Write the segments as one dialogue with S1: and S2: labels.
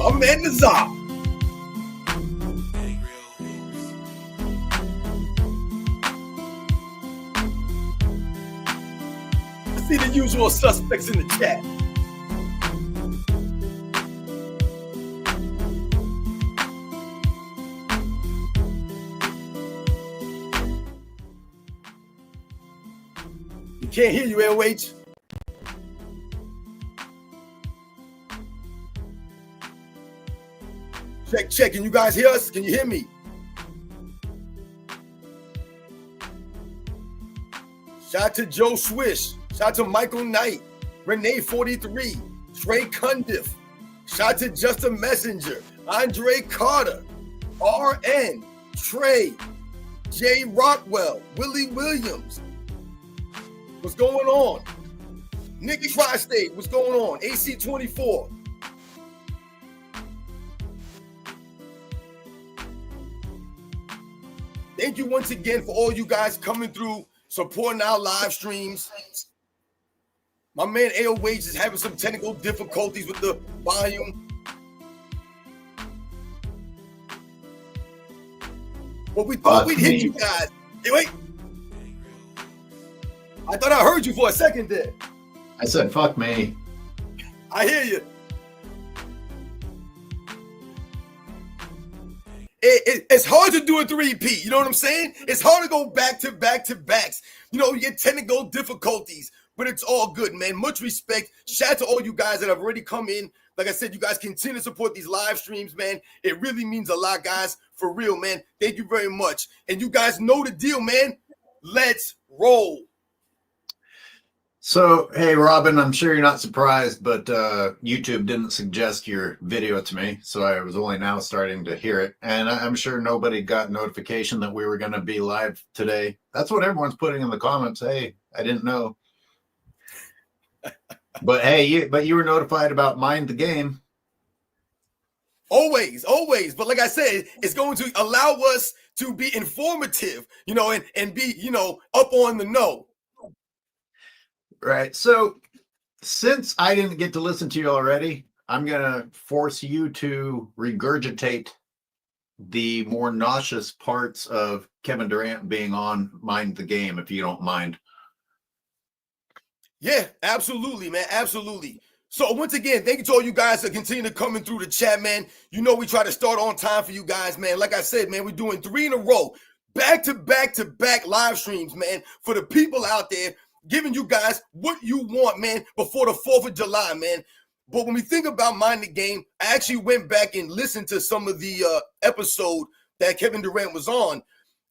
S1: My man Nazar. I see the usual suspects in the chat. You can't hear you, AOH. Check. Can you guys hear us? Can you hear me? Shout out to Joe Swish. Shout out to Michael Knight. Renee 43. Trey Cundiff. Shout out to Justin Messenger. Andre Carter. RN. Trey. Jay Rockwell. Willie Williams. What's going on? Nikki Tri-State. What's going on? AC24. Thank you once again for all you guys coming through, supporting our live streams. My man AOH is having some technical difficulties with the volume. But we thought we'd hit you guys. Hey, wait. I thought I heard you for a second there.
S2: I said, fuck me.
S1: I hear you. It's hard to do a 3-peat. You know what I'm saying? It's hard to go back to backs. You know, you get technical difficulties, but it's all good, man. Much respect. Shout out to all you guys that have already come in. Like I said, you guys continue to support these live streams, man. It really means a lot, guys. For real, man. Thank you very much. And you guys know the deal, man. Let's roll.
S2: So, hey, Robin, I'm sure you're not surprised, but YouTube didn't suggest your video to me, so I was only now starting to hear it. And I'm sure nobody got notification that we were going to be live today. That's what everyone's putting in the comments. Hey, I didn't know. But hey, you were notified about Mind the Game.
S1: Always. But like I said, it's going to allow us to be informative, you know, and be, you know, up on the know.
S2: Right. So since I didn't get to listen to you already, I'm going to force you to regurgitate the more nauseous parts of Kevin Durant being on Mind the Game, if you don't mind.
S1: Yeah, absolutely, man. Absolutely. So once again, thank you to all you guys that continue to coming through the chat, man. You know we try to start on time for you guys, man. Like I said, man, we're doing 3 in a row. Back to back live streams, man, for the people out there, giving you guys what you want, man, before the 4th of July, man. But when we think about Mind the Game, I actually went back and listened to some of the episode that Kevin Durant was on.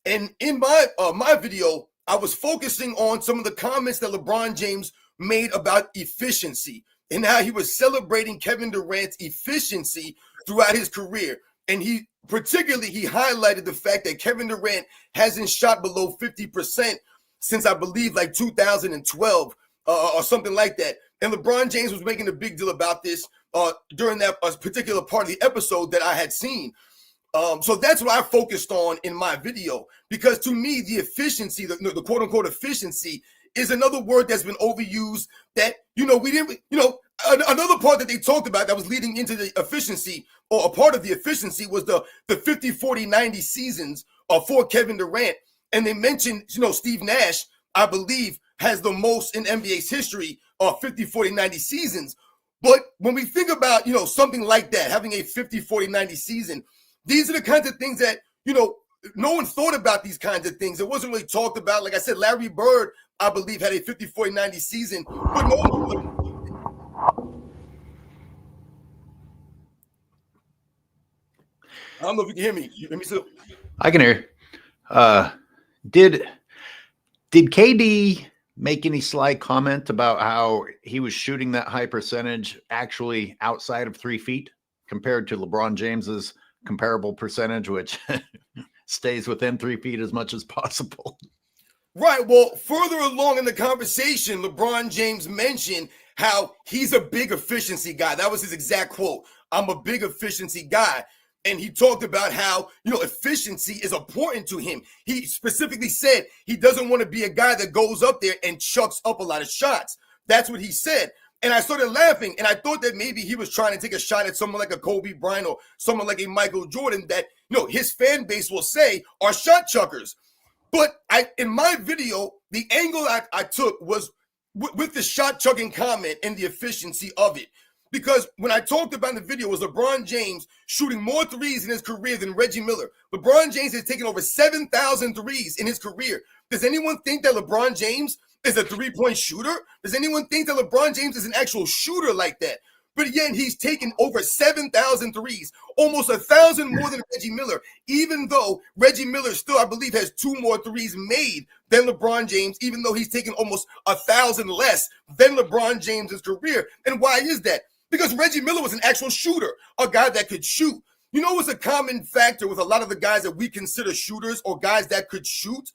S1: And in my video, I was focusing on some of the comments that LeBron James made about efficiency and how he was celebrating Kevin Durant's efficiency throughout his career. And he highlighted the fact that Kevin Durant hasn't shot below 50% since I believe like 2012 or something like that. And LeBron James was making a big deal about this during that particular part of the episode that I had seen. So that's what I focused on in my video, because to me, the efficiency, the quote unquote efficiency, is another word that's been overused that, you know, we didn't, you know, another part that they talked about that was leading into the efficiency, or a part of the efficiency, was the 50, 40, 90 seasons for Kevin Durant. And they mentioned, you know, Steve Nash, I believe, has the most in NBA's history of 50, 40, 90 seasons. But when we think about, you know, something like that, having a 50, 40, 90 season, these are the kinds of things that, you know, no one thought about these kinds of things. It wasn't really talked about. Like I said, Larry Bird, I believe, had a 50, 40, 90 season, but no one. I don't know if you can hear me. You hear me still?
S2: I can hear. Did KD make any sly comment about how he was shooting that high percentage actually outside of 3 feet compared to LeBron James's comparable percentage, which stays within 3 feet as much as possible?
S1: Right. Well, further along in the conversation, LeBron James mentioned how he's a big efficiency guy. That was his exact quote. I'm a big efficiency guy. And he talked about how, you know, efficiency is important to him. He specifically said he doesn't want to be a guy that goes up there and chucks up a lot of shots. That's what he said. And I started laughing, and I thought that maybe he was trying to take a shot at someone like a Kobe Bryant or someone like a Michael Jordan that, his fan base will say are shot chuckers. But in my video, the angle I took was with the shot chucking comment and the efficiency of it. Because when I talked about in the video, was LeBron James shooting more threes in his career than Reggie Miller. LeBron James has taken over 7,000 threes in his career. Does anyone think that LeBron James is a three-point shooter? Does anyone think that LeBron James is an actual shooter like that? But again, he's taken over 7,000 threes, almost 1,000 more than Reggie Miller, even though Reggie Miller still, I believe, has 2 more threes made than LeBron James, even though he's taken almost 1,000 less than LeBron James's career. And why is that? Because Reggie Miller was an actual shooter, a guy that could shoot. You know what's a common factor with a lot of the guys that we consider shooters or guys that could shoot?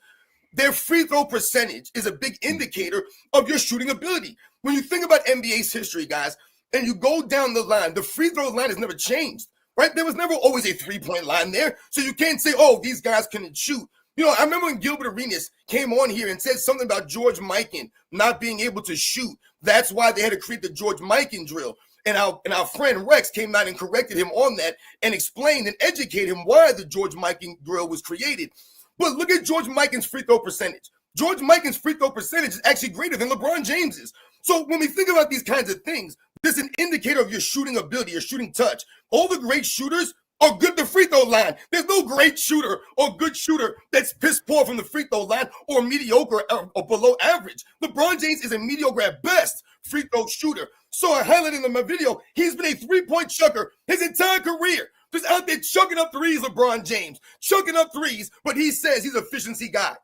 S1: Their free throw percentage is a big indicator of your shooting ability. When you think about NBA's history, guys, and you go down the line, the free throw line has never changed, right? There was never always a three-point line there. So you can't say, oh, these guys couldn't shoot. I remember when Gilbert Arenas came on here and said something about George Mikan not being able to shoot. That's why they had to create the George Mikan drill. And our friend Rex came out and corrected him on that and explained and educated him why the George Mikan drill was created. But look at George Mikan's free throw percentage. George Mikan's free throw percentage is actually greater than LeBron James's. So when we think about these kinds of things, this is an indicator of your shooting ability, your shooting touch. All the great shooters are good at the free throw line. There's no great shooter or good shooter that's piss poor from the free throw line or mediocre or below average. LeBron James is a mediocre at best free throw shooter. So I highlighted in my video, he's been a three-point chucker his entire career. Just out there chucking up threes, LeBron James. Chucking up threes, but he says he's an efficiency guy.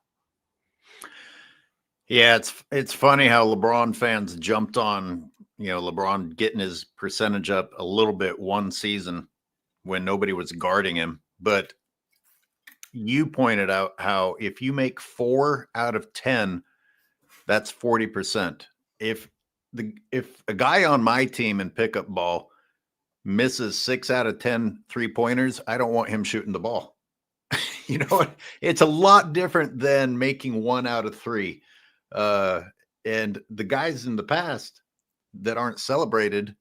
S2: Yeah, it's funny how LeBron fans jumped on, LeBron getting his percentage up a little bit one season when nobody was guarding him. But you pointed out how if you make 4 out of 10, that's 40%. If a guy on my team in pickup ball misses 6 out of 10 3-pointers, I don't want him shooting the ball. It's a lot different than making 1 out of 3. And the guys in the past that aren't celebrated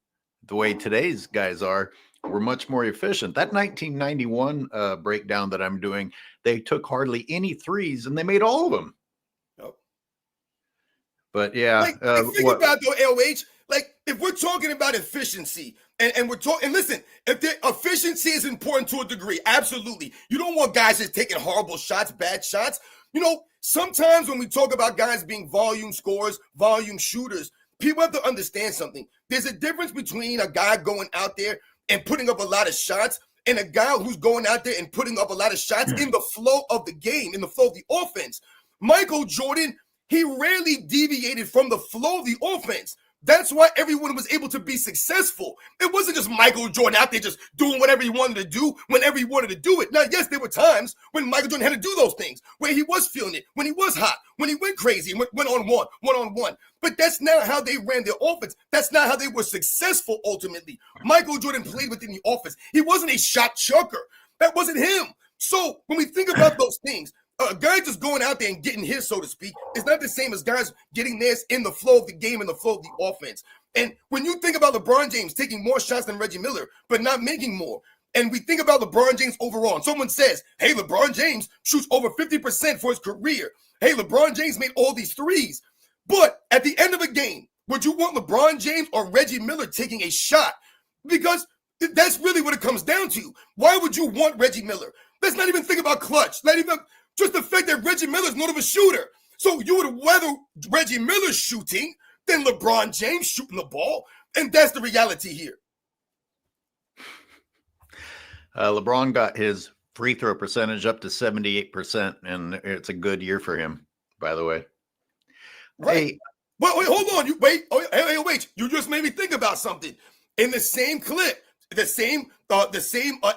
S2: the way today's guys are were much more efficient. That 1991 breakdown that I'm doing, they took hardly any threes and they made all of them.
S1: Yep.
S2: But yeah,
S1: think about though, AOH, if we're talking about efficiency and we're talking, and listen, if the efficiency is important to a degree, absolutely. You don't want guys just taking horrible shots, bad shots. Sometimes when we talk about guys being volume scorers, volume shooters, people have to understand something. There's a difference between a guy going out there and putting up a lot of shots and a guy who's going out there and putting up a lot of shots in the flow of the game, in the flow of the offense. Michael Jordan, he rarely deviated from the flow of the offense. That's why everyone was able to be successful. It wasn't just Michael Jordan out there just doing whatever he wanted to do whenever he wanted to do it. Now, yes, there were times when Michael Jordan had to do those things, where he was feeling it, when he was hot, when he went crazy, and went on one. But that's not how they ran their offense. That's not how they were successful ultimately. Michael Jordan played within the offense. He wasn't a shot chucker. That wasn't him. So when we think about those things, a guy just going out there and getting his, so to speak, is not the same as guys getting theirs in the flow of the game and the flow of the offense. And when you think about LeBron James taking more shots than Reggie Miller, but not making more, and we think about LeBron James overall, and someone says, hey, LeBron James shoots over 50% for his career. Hey, LeBron James made all these threes. But at the end of a game, would you want LeBron James or Reggie Miller taking a shot? Because that's really what it comes down to. Why would you want Reggie Miller? Let's not even think about clutch. Not even just the fact that Reggie Miller's not of a shooter. So you would rather Reggie Miller shooting than LeBron James shooting the ball. And that's the reality here.
S2: LeBron got his free throw percentage up to 78%, and it's a good year for him, by the way.
S1: Right.
S2: Hey,
S1: wait, hold on. Wait. You just made me think about something. In the same clip, the same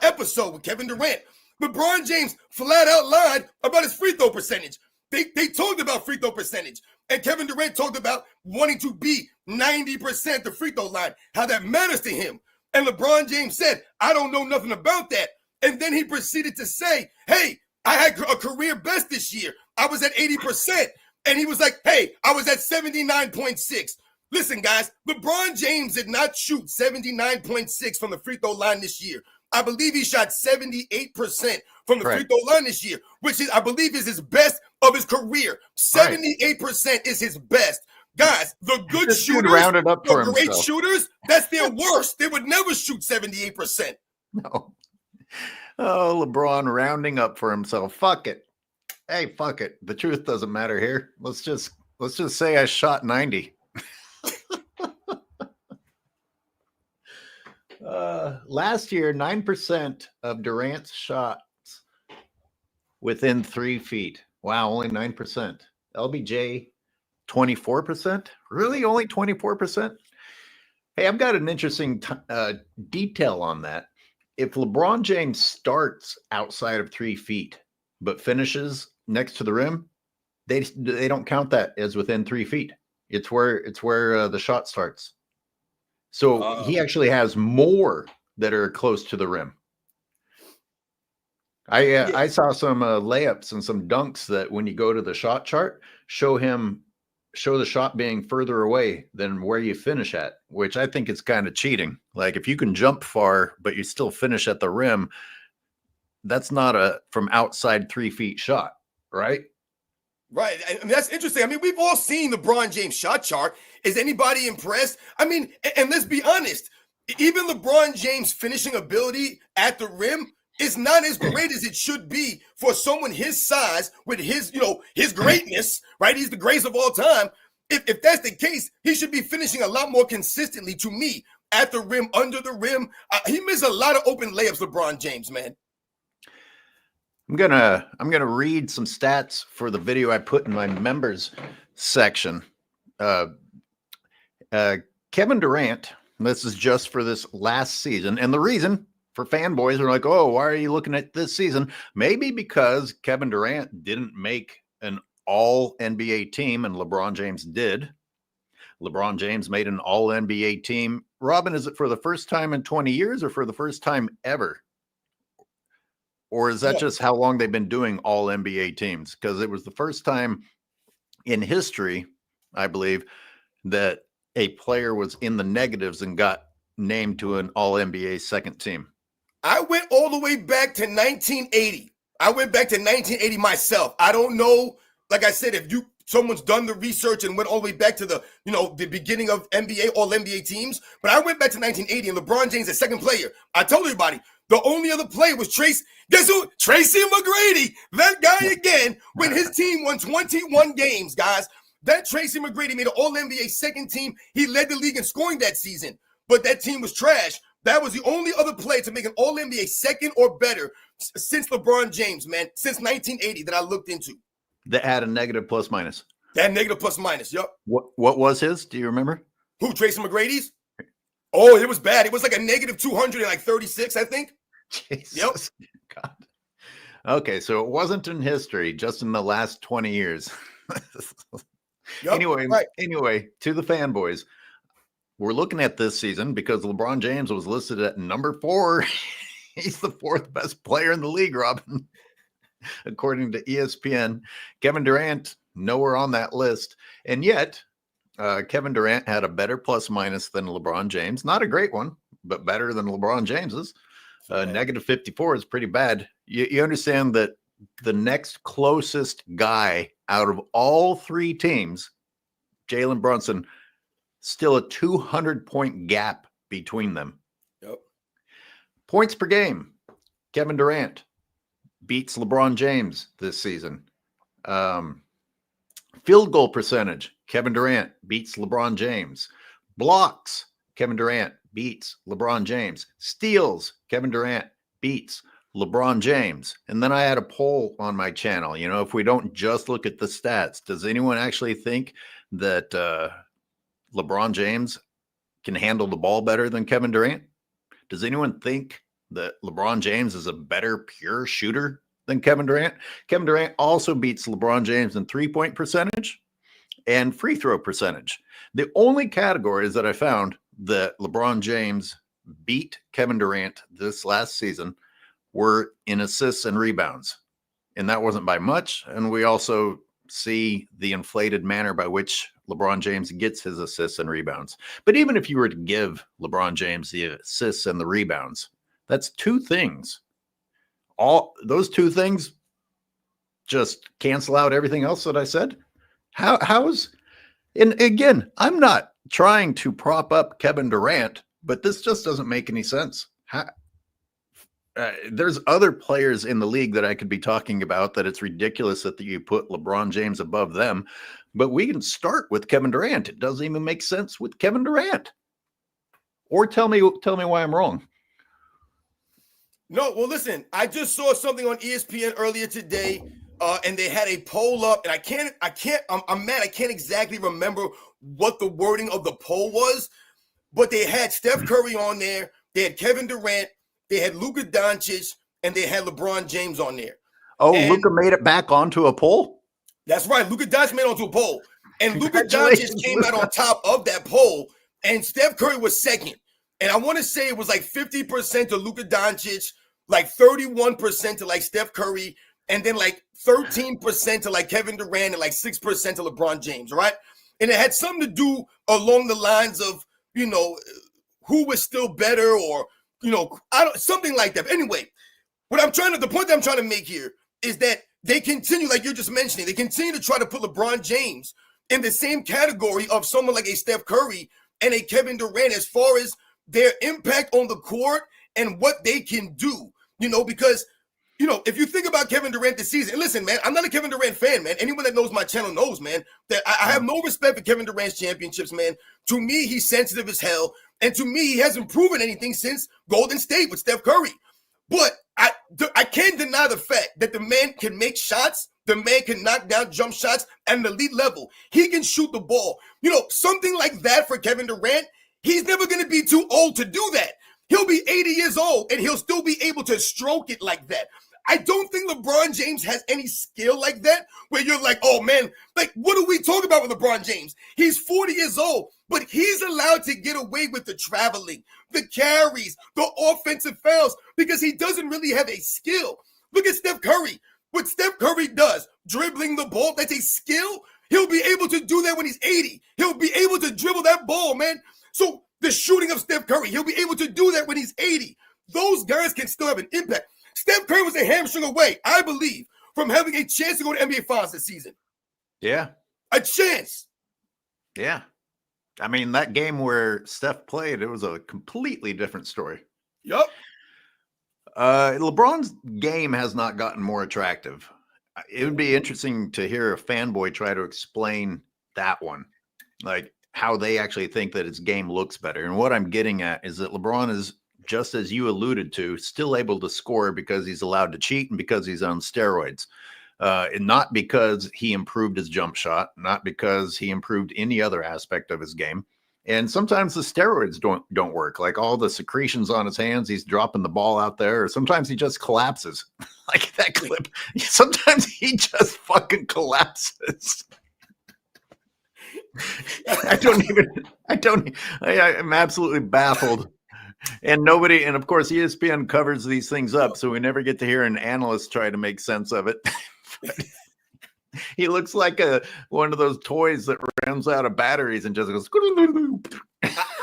S1: episode with Kevin Durant, LeBron James flat out lied about his free throw percentage. They talked about free throw percentage. And Kevin Durant talked about wanting to be 90% the free throw line, how that matters to him. And LeBron James said, I don't know nothing about that. And then he proceeded to say, hey, I had a career best this year. I was at 80%. And he was like, hey, I was at 79.6. Listen, guys, LeBron James did not shoot 79.6 from the free throw line this year. I believe he shot 78% from the free throw line this year, which is, I believe, is his best of his career. 78% is his best. Guys, the good shooters,
S2: rounded up for
S1: the great
S2: himself.
S1: shooters, that's their worst. They would never shoot 78%.
S2: No. Oh, LeBron rounding up for himself. Fuck it. Hey, fuck it. The truth doesn't matter here. Let's just say I shot 90. Last year, 9% of Durant's shots within 3 feet. Wow, only 9%. LBJ, 24%. Really, only 24%? Hey, I've got an interesting detail on that. If LeBron James starts outside of 3 feet, but finishes next to the rim, they don't count that as within 3 feet. It's where the shot starts. So he actually has more that are close to the rim. I saw some layups and some dunks that when you go to the shot chart, show the shot being further away than where you finish at, which I think is kind of cheating. Like if you can jump far, but you still finish at the rim, that's not a from outside 3 feet shot, right?
S1: Right. I mean, that's interesting. I mean, we've all seen the LeBron James shot chart. Is anybody impressed? I mean, and let's be honest, even LeBron James' finishing ability at the rim is not as great as it should be for someone his size with his, his greatness, right? He's the greatest of all time. If that's the case, he should be finishing a lot more consistently to me at the rim, under the rim. He missed a lot of open layups, LeBron James, man.
S2: I'm gonna read some stats for the video I put in my members section. Kevin Durant, this is just for this last season, and the reason for fanboys are like, oh, why are you looking at this season? Maybe because Kevin Durant didn't make an all NBA team and LeBron James did. LeBron James made an all NBA team. Robin, is it for the first time in 20 years or for the first time ever? Or is that just how long they've been doing all NBA teams? Because it was the first time in history, I believe, that a player was in the negatives and got named to an all NBA second team.
S1: I went all the way back to 1980. I went back to 1980 myself. I don't know, like I said, if someone's done the research and went all the way back to the beginning of NBA, all NBA teams, but I went back to 1980 and LeBron James, the second player. I told everybody, the only other player was Tracy McGrady, that guy again, when his team won 21 games, guys. That Tracy McGrady made an all-NBA second team. He led the league in scoring that season, but that team was trash. That was the only other player to make an all-NBA second or better since LeBron James, man, since 1980 that I looked into.
S2: That had a negative plus minus.
S1: That negative plus minus, yep.
S2: What was his? Do you remember?
S1: Who, Tracy McGrady's? Oh, it was bad. It was like a negative 236, I think.
S2: Jesus. Yep. God. Okay, so it wasn't in history, just in the last 20 years.
S1: Yep,
S2: anyway, to the fanboys, we're looking at this season because LeBron James was listed at number 4. He's the 4th best player in the league, Robin, according to ESPN. Kevin Durant, nowhere on that list. And yet, Kevin Durant had a better plus minus than LeBron James. Not a great one, but better than LeBron James's. Negative 54 is pretty bad. You understand that the next closest guy out of all 3 teams, Jalen Brunson, still a 200-point gap between them.
S1: Yep.
S2: Points per game, Kevin Durant beats LeBron James this season. Field goal percentage, Kevin Durant beats LeBron James. Blocks, Kevin Durant beats LeBron James. Steals, Kevin Durant beats LeBron James. And then I had a poll on my channel. If we don't just look at the stats, does anyone actually think that LeBron James can handle the ball better than Kevin Durant? Does anyone think that LeBron James is a better pure shooter than Kevin Durant? Kevin Durant also beats LeBron James in 3-point percentage and free throw percentage. The only categories that I found that LeBron James beat Kevin Durant this last season were in assists and rebounds. And that wasn't by much. And we also see the inflated manner by which LeBron James gets his assists and rebounds. But even if you were to give LeBron James the assists and the rebounds, that's two things. All those two things just cancel out everything else that I said. How's, and again, I'm not trying to prop up Kevin Durant, but this just doesn't make any sense. There's other players in the league that I could be talking about that it's ridiculous that you put LeBron James above them, but we can start with Kevin Durant. It doesn't even make sense with Kevin Durant. Or tell me why I'm wrong.
S1: No, well, listen, I just saw something on ESPN earlier today, and they had a poll up, and I'm mad, I can't exactly remember what the wording of the poll was, but they had Steph Curry on there, they had Kevin Durant, they had Luka Doncic, and they had LeBron James on there.
S2: Oh, Luka made it back onto a poll? That's
S1: right, Luka Doncic made it onto a poll, and Luka Doncic came out on top of that poll, and Steph Curry was second. And I want to say it was like 50% to Luka Doncic, like 31% to like Steph Curry, and then like 13% to like Kevin Durant, and like 6% to LeBron James, right? And it had something to do along the lines of, you know, who was still better, or, you know, something like that. But anyway, the point that I'm trying to make here is that they continue, like you're just mentioning, they continue to try to put LeBron James in the same category of someone like a Steph Curry and a Kevin Durant as far as their impact on the court and what they can do, you know, because, you know, if you think about Kevin Durant this season, and listen, man, I'm not a Kevin Durant fan, man. Anyone that knows my channel knows, man, that I have no respect for Kevin Durant's championships, man. To me, he's sensitive as hell. And to me, he hasn't proven anything since Golden State with Steph Curry. But I can't deny the fact that the man can make shots. The man can knock down jump shots at an elite level. He can shoot the ball. You know, something like that for Kevin Durant, he's never going to be too old to do that. He'll be 80 years old and he'll still be able to stroke it like that. I don't think LeBron James has any skill like that where you're like, oh man, like what do we talk about with LeBron James? He's 40 years old, but he's allowed to get away with the traveling, the carries, the offensive fouls because he doesn't really have a skill. Look at Steph Curry. What Steph Curry does, dribbling the ball, that's a skill. He'll be able to do that when he's 80. He'll be able to dribble that ball, man. So the shooting of Steph Curry, he'll be able to do that when he's 80. Those guys can still have an impact. Steph Curry was a hamstring away, I believe, from having a chance to go to NBA Finals this season.
S2: Yeah.
S1: A chance.
S2: Yeah. I mean, that game where Steph played, it was a completely different story.
S1: Yup.
S2: LeBron's game has not gotten more attractive. It would be interesting to hear a fanboy try to explain that one, like how they actually think that his game looks better. And what I'm getting at is that LeBron is, just as you alluded to, still able to score because he's allowed to cheat and because he's on steroids. And not because he improved his jump shot, not because he improved any other aspect of his game. And sometimes the steroids don't work. Like all the secretions on his hands, he's dropping the ball out there, or sometimes he just collapses. Like that clip. Sometimes he just fucking collapses. I'm absolutely baffled. And of course, ESPN covers these things up, so we never get to hear an analyst try to make sense of it. He looks like one of those toys that runs out of batteries and just goes.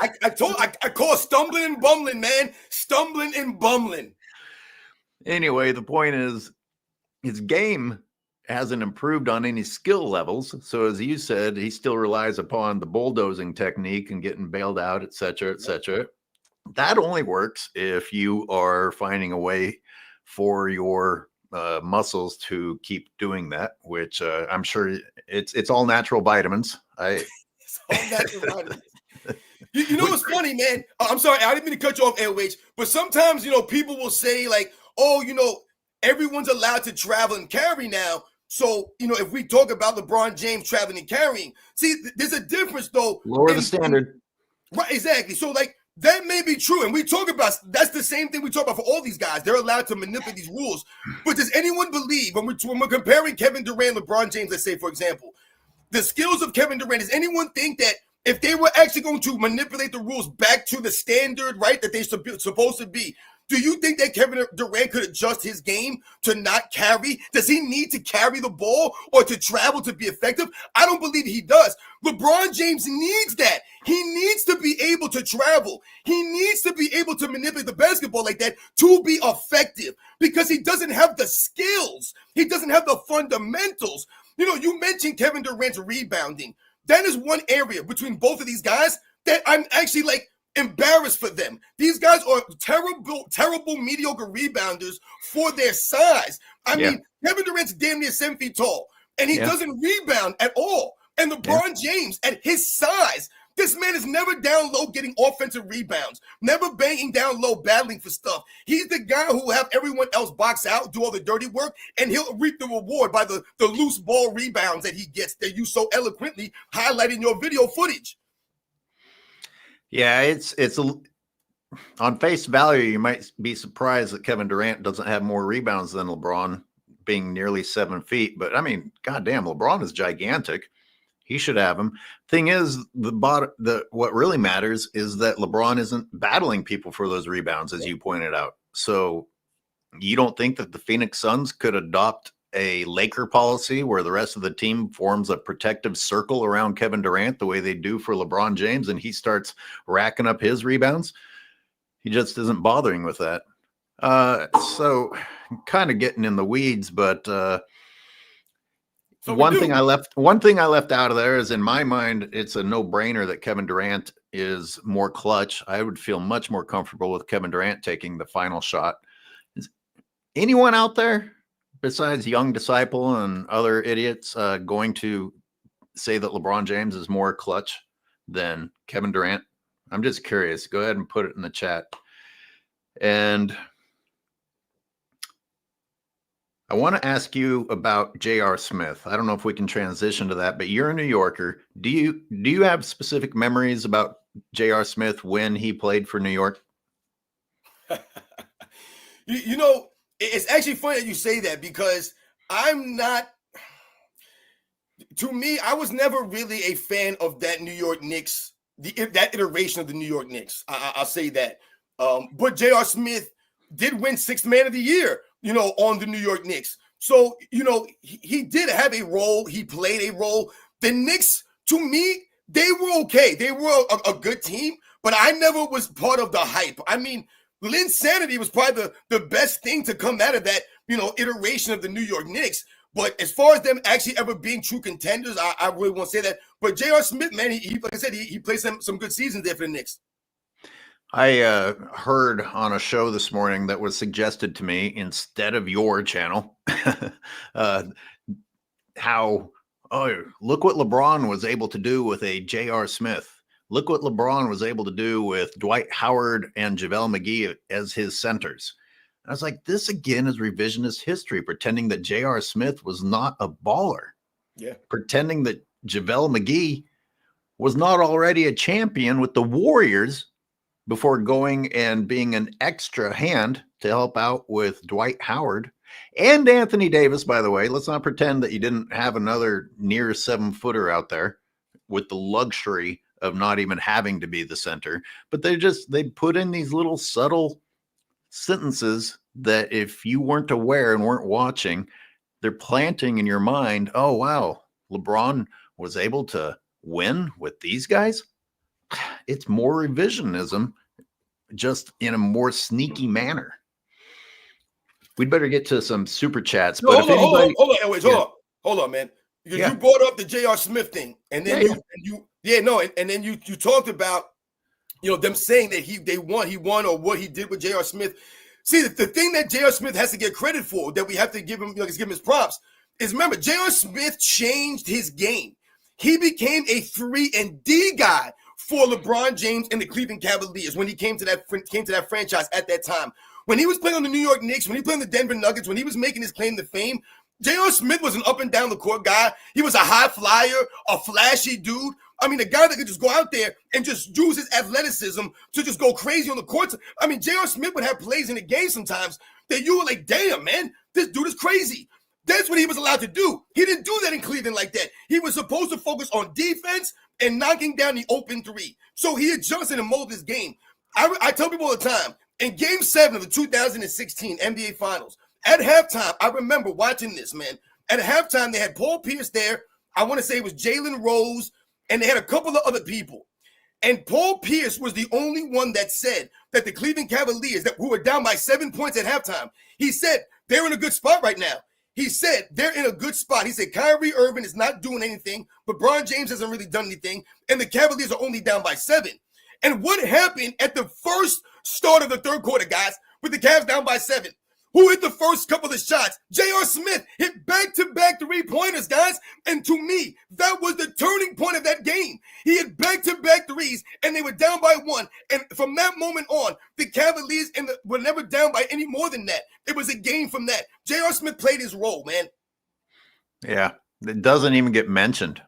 S1: I call stumbling and bumbling, man. Stumbling and bumbling.
S2: Anyway, the point is, his game hasn't improved on any skill levels. So as you said, he still relies upon the bulldozing technique and getting bailed out, et cetera, et cetera. That only works if you are finding a way for your muscles to keep doing that, which I'm sure it's all natural vitamins.
S1: It's all natural vitamins. You know what's funny, man? I'm sorry, I didn't mean to cut you off, AOH, but sometimes, you know, people will say like, oh, you know, everyone's allowed to travel and carry now. So, you know, if we talk about LeBron James traveling and carrying, see, there's a difference though.
S2: Lower the standard.
S1: Right, exactly. So like, that may be true. And we talk about, that's the same thing we talk about for all these guys. They're allowed to manipulate these rules. But does anyone believe, when we're comparing Kevin Durant, LeBron James, let's say, for example, the skills of Kevin Durant, does anyone think that if they were actually going to manipulate the rules back to the standard, right, that they're supposed to be, Do you think that Kevin Durant could adjust his game to not carry? Does he need to carry the ball or to travel to be effective? I don't believe he does. LeBron James needs that. He needs to be able to travel. He needs to be able to manipulate the basketball like that to be effective because he doesn't have the skills. He doesn't have the fundamentals. You know, you mentioned Kevin Durant's rebounding. That is one area between both of these guys that I'm actually like embarrassed for them. These guys are terrible, mediocre rebounders for their size. I mean, Kevin Durant's damn near 7 feet tall, and he doesn't rebound at all. And LeBron James, at his size, this man is never down low getting offensive rebounds, never banging down low, battling for stuff. He's the guy who will have everyone else box out, do all the dirty work, and he'll reap the reward by the loose ball rebounds that he gets that you so eloquently highlight in your video footage.
S2: Yeah, it's on face value, you might be surprised that Kevin Durant doesn't have more rebounds than LeBron, being nearly 7 feet. But I mean, goddamn, LeBron is gigantic. He should have him. Thing is, what really matters is that LeBron isn't battling people for those rebounds, as you pointed out. So you don't think that the Phoenix Suns could adopt a Laker policy where the rest of the team forms a protective circle around Kevin Durant the way they do for LeBron James, and he starts racking up his rebounds? He just isn't bothering with that. So kind of getting in the weeds, but one thing I left out of there is, in my mind, it's a no-brainer that Kevin Durant is more clutch. I would feel much more comfortable with Kevin Durant taking the final shot. Is anyone out there besides Young Disciple and other idiots going to say that LeBron James is more clutch than Kevin Durant? I'm just curious. Go ahead and put it in the chat. And I want to ask you about J.R. Smith. I don't know if we can transition to that, but you're a New Yorker. Do you have specific memories about J.R. Smith when he played for New York?
S1: You know, it's actually funny that you say that because to me, I was never really a fan of that New York Knicks, that iteration of the New York Knicks. I'll say that. But J.R. Smith did win Sixth Man of the Year, you know, on the New York Knicks. So, you know, he did have a role. He played a role. The Knicks, to me, they were okay. They were a good team, but I never was part of the hype. I mean, Linsanity was probably the best thing to come out of that, you know, iteration of the New York Knicks. But as far as them actually ever being true contenders, I really won't say that. But J.R. Smith, man, he like I said, he played some good seasons there for the Knicks.
S2: I heard on a show this morning that was suggested to me instead of your channel how, look what LeBron was able to do with a J.R. Smith. Look what LeBron was able to do with Dwight Howard and JaVale McGee as his centers. And I was like, this again is revisionist history, pretending that J.R. Smith was not a baller.
S1: Yeah.
S2: Pretending that JaVale McGee was not already a champion with the Warriors before going and being an extra hand to help out with Dwight Howard and Anthony Davis, by the way. Let's not pretend that you didn't have another near 7-footer out there with the luxury of not even having to be the center. But they put in these little subtle sentences that if you weren't aware and weren't watching, they're planting in your mind, oh, wow, LeBron was able to win with these guys. It's more revisionism, just in a more sneaky manner. We'd better get to some super chats.
S1: No, hold on, man. Because you brought up the J.R. Smith thing, and then you talked about, you know, them saying that he won or what he did with J.R. Smith. See, the thing that J.R. Smith has to get credit for, that we have to give him, you know, give him his props, is remember J.R. Smith changed his game. He became a 3-and-D guy for LeBron James and the Cleveland Cavaliers when he came to that franchise at that time. When he was playing on the New York Knicks, when he played on the Denver Nuggets, when he was making his claim to fame, J.R. Smith was an up and down the court guy. He was a high flyer, a flashy dude. I mean, a guy that could just go out there and just use his athleticism to just go crazy on the courts. I mean, J.R. Smith would have plays in the game sometimes that you were like, damn, man, this dude is crazy. That's what he was allowed to do. He didn't do that in Cleveland like that. He was supposed to focus on defense and knocking down the open three. So he adjusted and molded his game. I tell people all the time, In Game 7 of the 2016 NBA Finals, at halftime, I remember watching this, man. At halftime, they had Paul Pierce there. I want to say it was Jalen Rose, and they had a couple of other people. And Paul Pierce was the only one that said that the Cleveland Cavaliers, who were down by 7 points at halftime, he said, they're in a good spot right now. He said, they're in a good spot. He said, Kyrie Irving is not doing anything. LeBron James hasn't really done anything. And the Cavaliers are only down by 7. And what happened at the first start of the third quarter, guys, with the Cavs down by 7? Who hit the first couple of shots? J.R. Smith hit back-to-back three-pointers, guys. And to me, that was the turning point of that game. He hit back-to-back threes, and they were down by 1. And from that moment on, the Cavaliers were never down by any more than that. It was a game from that. J.R. Smith played his role, man.
S2: Yeah, it doesn't even get mentioned.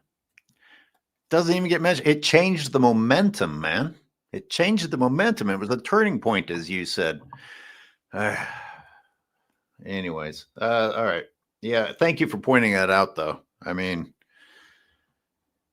S2: It changed the momentum, man. It changed the momentum. It was a turning point, as you said. Anyways, all right. Yeah, thank you for pointing that out, though. I mean,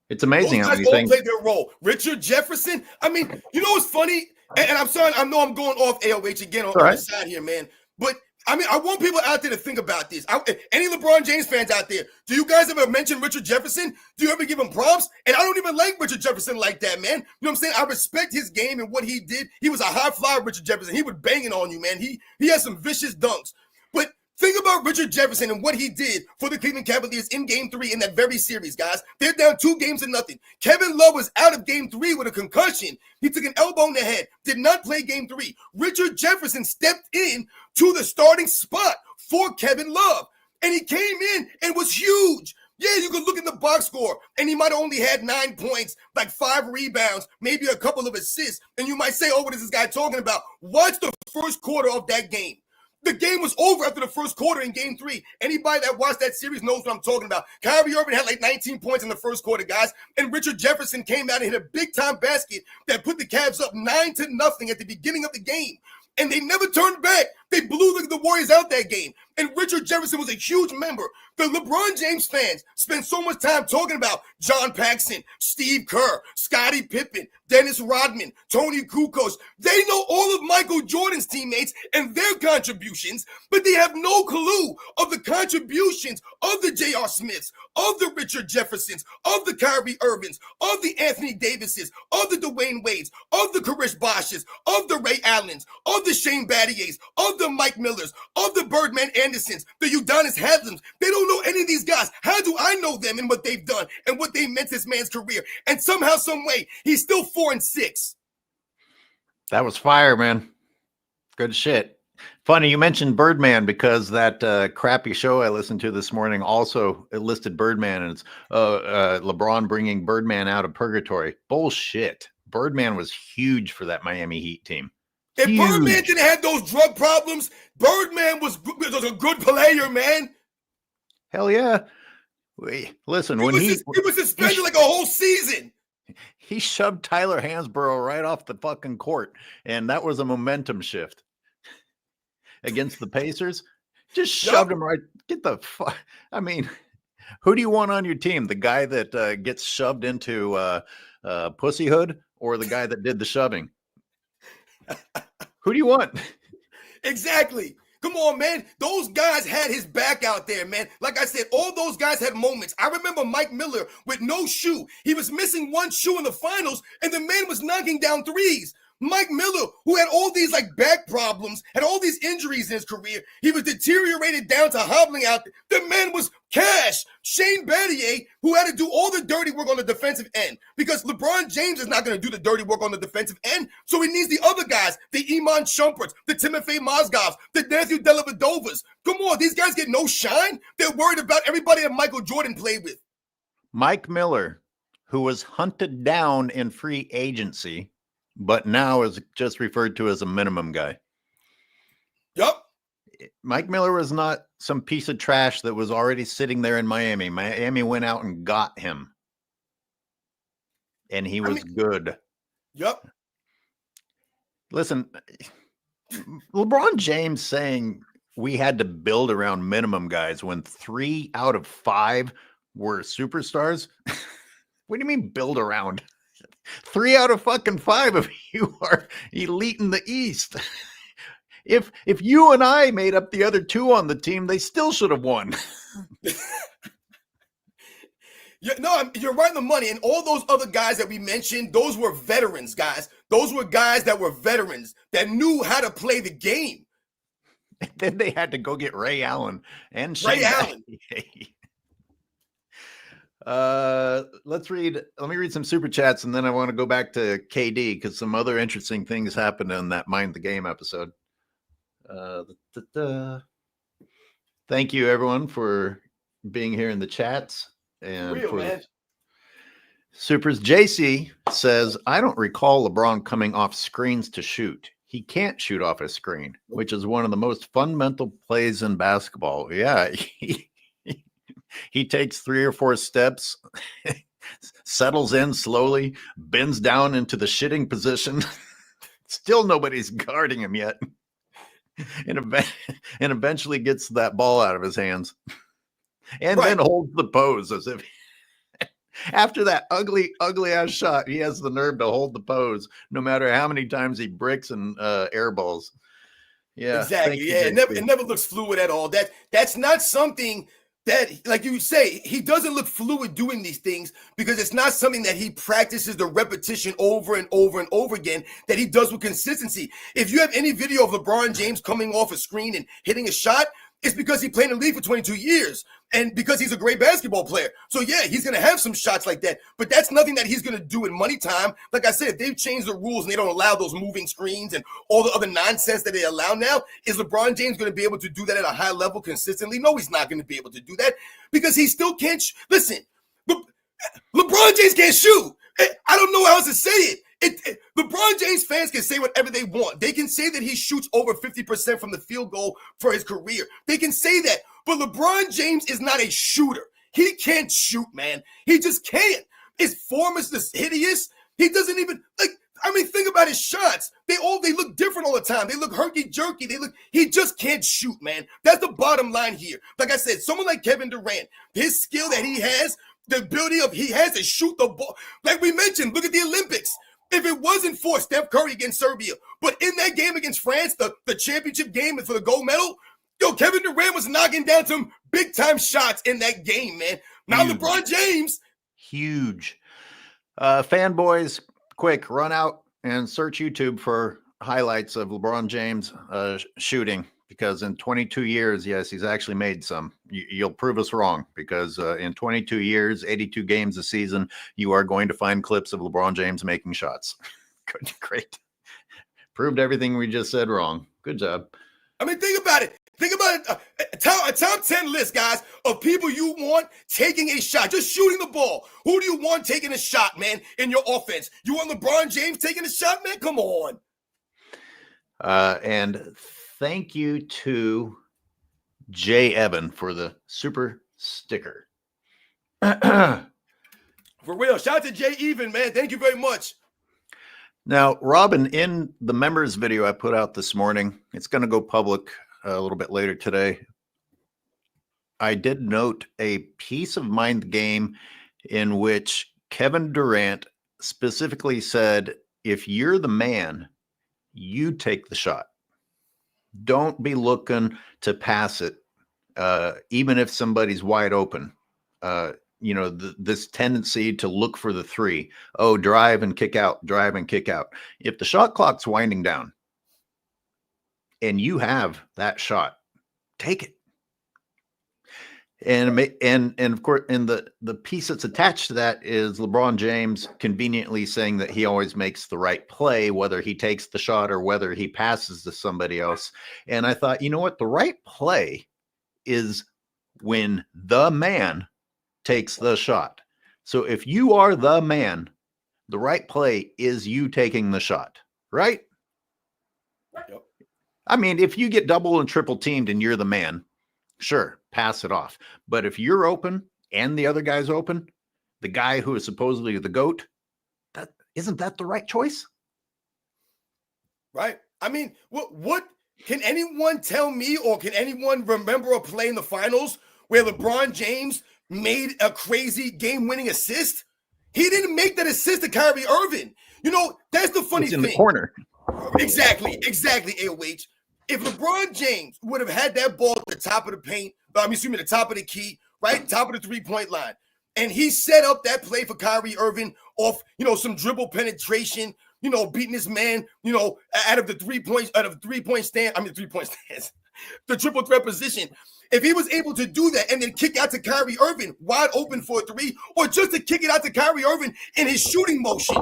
S2: it's amazing how many things
S1: played their role. Richard Jefferson. I mean, you know what's funny? And I'm sorry, I know I'm going off AOH again on the side here, man. But I mean, I want people out there to think about this. Any LeBron James fans out there, do you guys ever mention Richard Jefferson? Do you ever give him props? And I don't even like Richard Jefferson like that, man. You know what I'm saying? I respect his game and what he did. He was a high flyer, Richard Jefferson. He was banging on you, man. He had some vicious dunks. But think about Richard Jefferson and what he did for the Cleveland Cavaliers in Game 3 in that very series, guys. They're down 2-0. Kevin Love was out of Game 3 with a concussion. He took an elbow in the head, did not play Game 3. Richard Jefferson stepped in to the starting spot for Kevin Love, and he came in and was huge. Yeah, you could look at the box score, and he might have only had 9 points, like 5 rebounds, maybe a couple of assists, and you might say, oh, what is this guy talking about? Watch the first quarter of that game. The game was over after the first quarter in Game 3. Anybody that watched that series knows what I'm talking about. Kyrie Irving had like 19 points in the first quarter, guys. And Richard Jefferson came out and hit a big-time basket that put the Cavs up 9-0 at the beginning of the game. And they never turned back. They blew the Warriors out that game. And Richard Jefferson was a huge member. The LeBron James fans spend so much time talking about John Paxson, Steve Kerr, Scottie Pippen, Dennis Rodman, Tony Kukoc. They know all of Michael Jordan's teammates and their contributions, but they have no clue of the contributions of the J.R. Smiths, of the Richard Jeffersons, of the Kyrie Irvings, of the Anthony Davises, of the Dwayne Wades, of the Karish Boshes, of the Ray Allens, of the Shane Battiers, of the Mike Millers, of the Birdman Andersons, the Udonis Haslems. They don't know any of these guys. How do I know them and what they've done and what they meant to this man's career? And somehow, some way, he's still 4-6.
S2: That was fire, man. Good shit. Funny you mentioned Birdman because that crappy show I listened to this morning also listed Birdman, and it's LeBron bringing Birdman out of purgatory. Bullshit. Birdman was huge for that Miami Heat team.
S1: If Birdman didn't have those drug problems, Birdman was a good player, man.
S2: Hell yeah. Listen,
S1: he was suspended like a whole season.
S2: He shoved Tyler Hansborough right off the fucking court, and that was a momentum shift against the Pacers. Just shoved him right. Get the fuck. I mean, who do you want on your team? The guy that gets shoved into pussyhood, or the guy that did the shoving? Who do you want?
S1: Exactly. Come on, man. Those guys had his back out there, man. Like I said, all those guys had moments. I remember Mike Miller with no shoe. He was missing one shoe in the finals, and the man was knocking down threes. Mike Miller, who had all these like back problems, had all these injuries in his career. He was deteriorated down to hobbling out. The man was cash. Shane Battier, who had to do all the dirty work on the defensive end, because LeBron James is not going to do the dirty work on the defensive end. So he needs the other guys, the Iman Shumperts, the Timofey Mozgovs, the Matthew Dellavedovas. Come on, these guys get no shine. They're worried about everybody that Michael Jordan played with.
S2: Mike Miller, who was hunted down in free agency, but now is just referred to as a minimum guy.
S1: Yup.
S2: Mike Miller was not some piece of trash that was already sitting there in Miami. Miami went out and got him. And he was good.
S1: Yup.
S2: Listen, LeBron James saying we had to build around minimum guys when 3 out of 5 were superstars. What do you mean build around? 3 out of fucking 5 of you are elite in the East. If you and I made up the other two on the team, they still should have won.
S1: You're right on the money. And all those other guys that we mentioned, those were veterans, guys. Those were guys that were veterans that knew how to play the game.
S2: And then they had to go get Ray Allen and
S1: Ray Allen.
S2: Let me read some super chats, and then I want to go back to KD because some other interesting things happened in that Mind the Game episode. Thank you everyone for being here in the chats and
S1: Real,
S2: for
S1: man.
S2: Supers. JC says, I don't recall LeBron coming off screens to shoot. He can't shoot off a screen, which is one of the most fundamental plays in basketball. Yeah, he takes 3 or 4 steps, settles in slowly, bends down into the shitting position. Still nobody's guarding him yet. And eventually gets that ball out of his hands. And then holds the pose as if after that ugly ass shot, he has the nerve to hold the pose no matter how many times he bricks and air balls. Yeah,
S1: exactly. Yeah, it never looks fluid at all. That's not something that, like you say, he doesn't look fluid doing these things because it's not something that he practices the repetition over and over and over again that he does with consistency. If you have any video of LeBron James coming off a screen and hitting a shot, it's because he played in the league for 22 years and because he's a great basketball player. So, yeah, he's going to have some shots like that, but that's nothing that he's going to do in money time. Like I said, they've changed the rules and they don't allow those moving screens and all the other nonsense that they allow now. Is LeBron James going to be able to do that at a high level consistently? No, he's not going to be able to do that because he still can't. Listen, LeBron James can't shoot. I don't know how else to say it. LeBron James fans can say whatever they want. They can say that he shoots over 50% from the field goal for his career. They can say that. But LeBron James is not a shooter. He can't shoot, man. He just can't. His form is just hideous. He doesn't even, think about his shots. They look different all the time. They look herky-jerky. He just can't shoot, man. That's the bottom line here. Like I said, someone like Kevin Durant, his skill that he has, the ability he has to shoot the ball. Like we mentioned, look at the Olympics. If it wasn't for Steph Curry against Serbia, but in that game against France, the championship game for the gold medal, Kevin Durant was knocking down some big-time shots in that game, man. Now huge. LeBron James.
S2: Huge. Fanboys, quick, run out and search YouTube for highlights of LeBron James shooting, because in 22 years, yes, he's actually made some. You'll prove us wrong, because in 22 years, 82 games a season, you are going to find clips of LeBron James making shots. Great. Proved everything we just said wrong. Good job.
S1: Think about it. Think about it. A top 10 list, guys, of people you want taking a shot, just shooting the ball. Who do you want taking a shot, man, in your offense? You want LeBron James taking a shot, man? Come on.
S2: And thank you to Jay Evan for the super sticker.
S1: For real. Shout out to Jay Even, man. Thank you very much.
S2: Now, Robin, in the members video I put out this morning, it's going to go public a little bit later today. I did note a piece of Mind the Game in which Kevin Durant specifically said, if you're the man, you take the shot. Don't be looking to pass it, even if somebody's wide open. This tendency to look for the three. Oh, drive and kick out, drive and kick out. If the shot clock's winding down and you have that shot, take it. And of course, and the piece that's attached to that is LeBron James conveniently saying that he always makes the right play, whether he takes the shot or whether he passes to somebody else. And I thought, you know what? The right play is when the man takes the shot. So if you are the man, the right play is you taking the shot, right?
S1: Yep.
S2: If you get double and triple teamed and you're the man, sure, pass it off. But if you're open and the other guy's open, the guy who is supposedly the GOAT, isn't that the right choice?
S1: Right. What can anyone tell me, or can anyone remember a play in the finals where LeBron James made a crazy game-winning assist? He didn't make that assist to Kyrie Irving. That's the funny thing.
S2: In the corner.
S1: Exactly, AOH. If LeBron James would have had that ball at the top of the paint, the top of the key, right, top of the three-point line, and he set up that play for Kyrie Irving off, some dribble penetration, beating his man, out of the three-point stands, the triple threat position. If he was able to do that and then kick out to Kyrie Irving wide open for a three, or just to kick it out to Kyrie Irving in his shooting motion,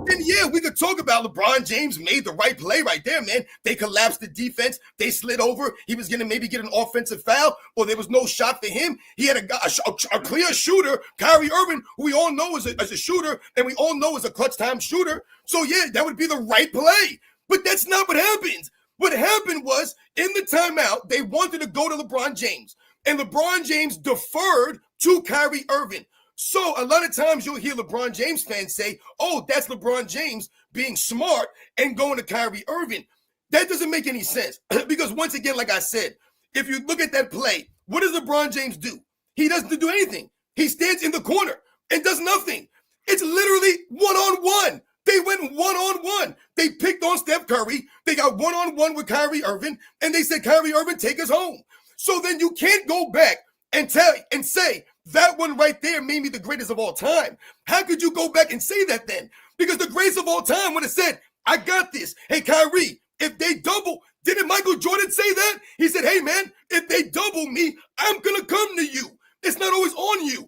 S1: then yeah, we could talk about LeBron James made the right play right there, man. They collapsed the defense. They slid over. He was going to maybe get an offensive foul, or there was no shot for him. He had a clear shooter, Kyrie Irving, who we all know as a shooter, and we all know is a clutch time shooter. So yeah, that would be the right play. But that's not what happened. What happened was, in the timeout, they wanted to go to LeBron James, and LeBron James deferred to Kyrie Irving. So a lot of times you'll hear LeBron James fans say, oh, that's LeBron James being smart and going to Kyrie Irving. That doesn't make any sense because once again, like I said, if you look at that play, what does LeBron James do? He doesn't do anything. He stands in the corner and does nothing. It's literally one-on-one. They went one-on-one. They picked on Steph Curry. They got one-on-one with Kyrie Irving, and they said, Kyrie Irving, take us home. So then you can't go back and say, that one right there made me the greatest of all time. How could you go back and say that then? Because the greatest of all time would have said, I got this. Hey, Kyrie, if they double, didn't Michael Jordan say that? He said, hey, man, if they double me, I'm going to come to you. It's not always on you.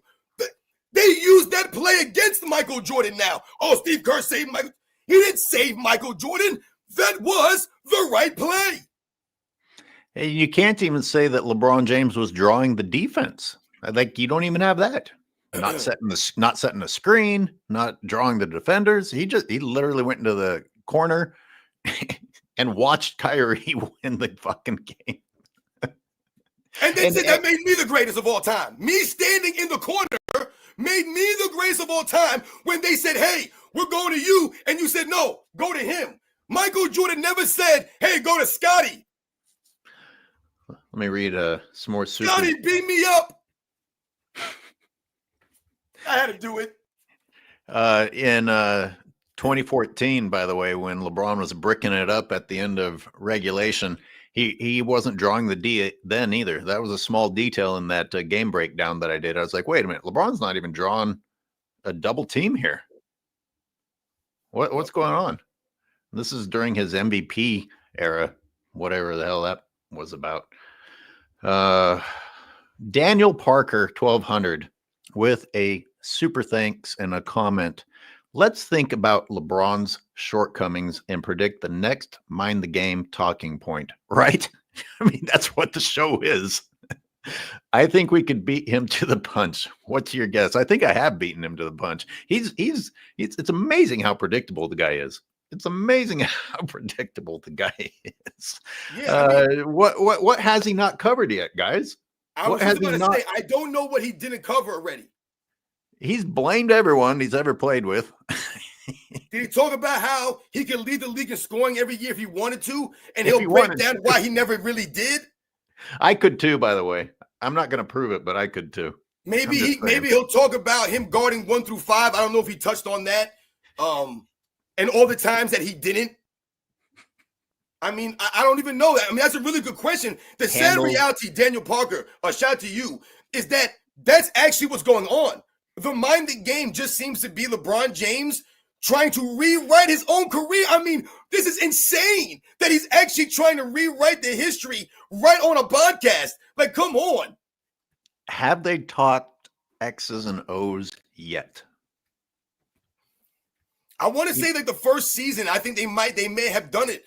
S1: They used that play against Michael Jordan now. Oh, Steve Kerr saved Michael. He didn't save Michael Jordan. That was the right play.
S2: Hey, you can't even say that LeBron James was drawing the defense. Like, you don't even have that. Not setting the screen, not drawing the defenders. He literally went into the corner and watched Kyrie win the fucking game.
S1: And they said that made me the greatest of all time. Me standing in the corner made me the greatest of all time when they said, hey, we're going to you. And you said, no, go to him. Michael Jordan never said, hey, go to Scotty.
S2: Let me read some more.
S1: Scotty, beat me up. I had to do it.
S2: In 2014, by the way, when LeBron was bricking it up at the end of regulation, he wasn't drawing the D then either. That was a small detail in that game breakdown that I did. I was like, wait a minute, LeBron's not even drawing a double team here. What's going on? This is during his MVP era, whatever the hell that was about. Daniel Parker 1200 with a super thanks and a comment. Let's think about LeBron's shortcomings and predict the next Mind the Game talking point, right? I mean, that's what the show is. I think we could beat him to the punch. What's your guess? I think I have beaten him to the punch. It's amazing how predictable the guy is. It's amazing how predictable the guy is. Yeah. What has he not covered yet, guys?
S1: I was just going to say, I don't know what he didn't cover already.
S2: He's blamed everyone he's ever played with.
S1: Did he talk about how he can lead the league in scoring every year if he wanted to, and he'll break down why he never really did?
S2: I could too, by the way. I'm not going to prove it, but I could too.
S1: Maybe he'll talk about him guarding 1 through 5. I don't know if he touched on that. And all the times that he didn't. I mean, I don't even know that. I mean, that's a really good question. The sad reality, Daniel Parker, a shout out to you, is that that's actually what's going on. The minded game just seems to be LeBron James trying to rewrite his own career. I mean, this is insane that he's actually trying to rewrite the history right on a podcast. Like, come on.
S2: Have they taught X's and O's yet?
S1: I want to say like the first season, I think they may have done it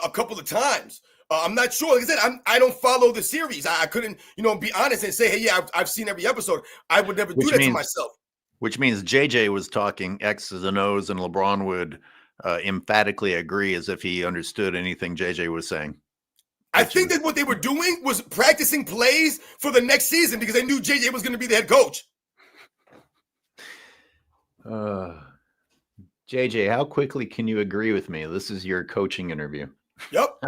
S1: a couple of times. I'm not sure. Like I said, I don't follow the series. I couldn't, be honest and say, hey, yeah, I've seen every episode. I would never do that to myself.
S2: Which means JJ was talking X's and O's, and LeBron would emphatically agree as if he understood anything JJ was saying.
S1: I think that what they were doing was practicing plays for the next season because they knew JJ was going to be the head coach.
S2: JJ, how quickly can you agree with me? This is your coaching interview.
S1: Yep.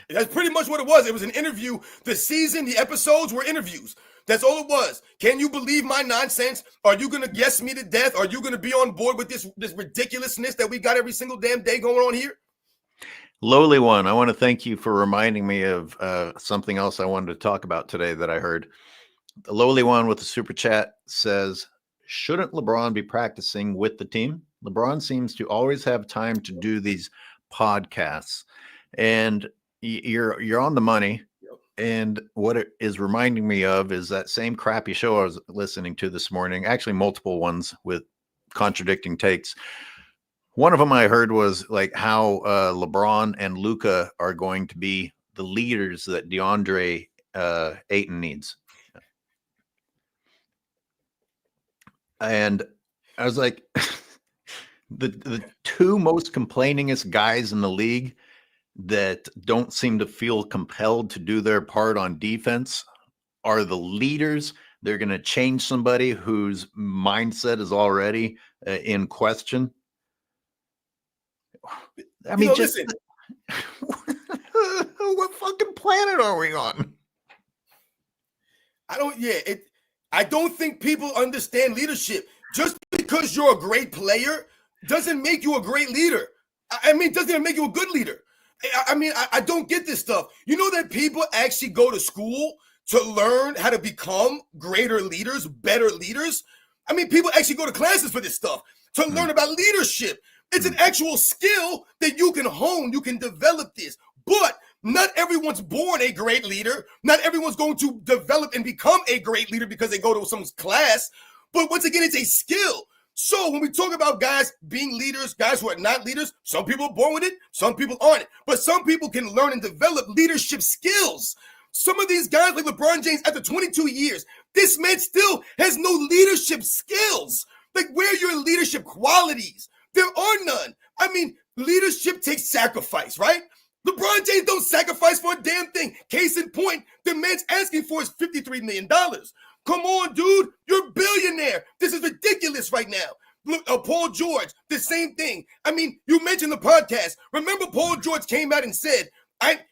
S1: That's pretty much what it was. It was an interview. The episodes were interviews. That's all it was. Can you believe my nonsense? Are you going to guess me to death? Are you going to be on board with this ridiculousness that we got every single damn day going on here?
S2: Lowly one, I want to thank you for reminding me of something else I wanted to talk about today that I heard. The lowly one with the super chat says, shouldn't LeBron be practicing with the team? LeBron seems to always have time to do these podcasts. And you're on the money. And what it is reminding me of is that same crappy show I was listening to this morning, actually multiple ones with contradicting takes. One of them I heard was like how LeBron and Luka are going to be the leaders that DeAndre Ayton needs. And I was like, the two most complainingest guys in the league that don't seem to feel compelled to do their part on defense are the leaders. They're going to change somebody whose mindset is already in question. I mean, just
S1: listen.
S2: What fucking planet are we on?
S1: I don't think people understand leadership. Just because you're a great player doesn't make you a great leader. I mean, doesn't even make you a good leader. I don't get this stuff. You know that people actually go to school to learn how to become greater leaders, better leaders? I mean, people actually go to classes for this stuff to learn about leadership. It's an actual skill that you can hone. You can develop this. But not everyone's born a great leader. Not everyone's going to develop and become a great leader because they go to some class. But once again, it's a skill. So when we talk about guys being leaders, guys who are not leaders, some people are born with it, some people aren't. But some people can learn and develop leadership skills. Some of these guys, like LeBron James, after 22 years, this man still has no leadership skills. Like, where are your leadership qualities? There are none. I mean, leadership takes sacrifice, right? LeBron James don't sacrifice for a damn thing. Case in point, the man's asking for is $53 million. Come on, dude. You're a billionaire. This is ridiculous right now. Look, Paul George, the same thing. I mean, you mentioned the podcast. Remember, Paul George came out and said,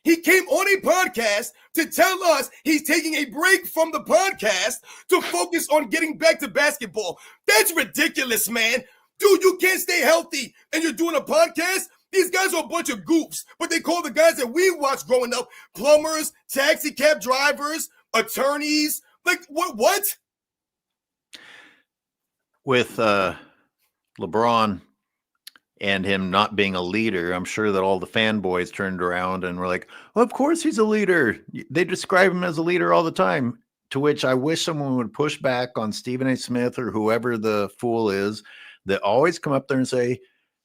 S1: he came on a podcast to tell us he's taking a break from the podcast to focus on getting back to basketball. That's ridiculous, man. Dude, you can't stay healthy and you're doing a podcast? These guys are a bunch of goofs, but they call the guys that we watched growing up plumbers, taxi cab drivers, attorneys. Like, what? With
S2: LeBron and him not being a leader, I'm sure that all the fanboys turned around and were like, well, of course he's a leader. They describe him as a leader all the time, to which I wish someone would push back on Stephen A. Smith or whoever the fool is that always come up there and say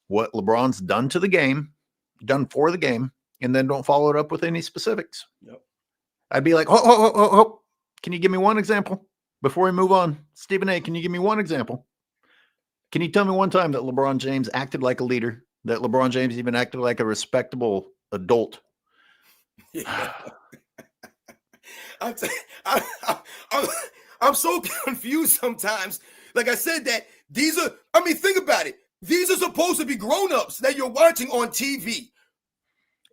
S2: what LeBron's done to the game, done for the game, and then don't follow it up with any specifics.
S1: Yep.
S2: I'd be like, oh, can you give me one example before we move on? Stephen A., can you give me one example? Can you tell me one time that LeBron James acted like a leader, that LeBron James even acted like a respectable adult?
S1: Yeah. I'm so confused sometimes. Like I said, that think about it. These are supposed to be grown-ups that you're watching on TV.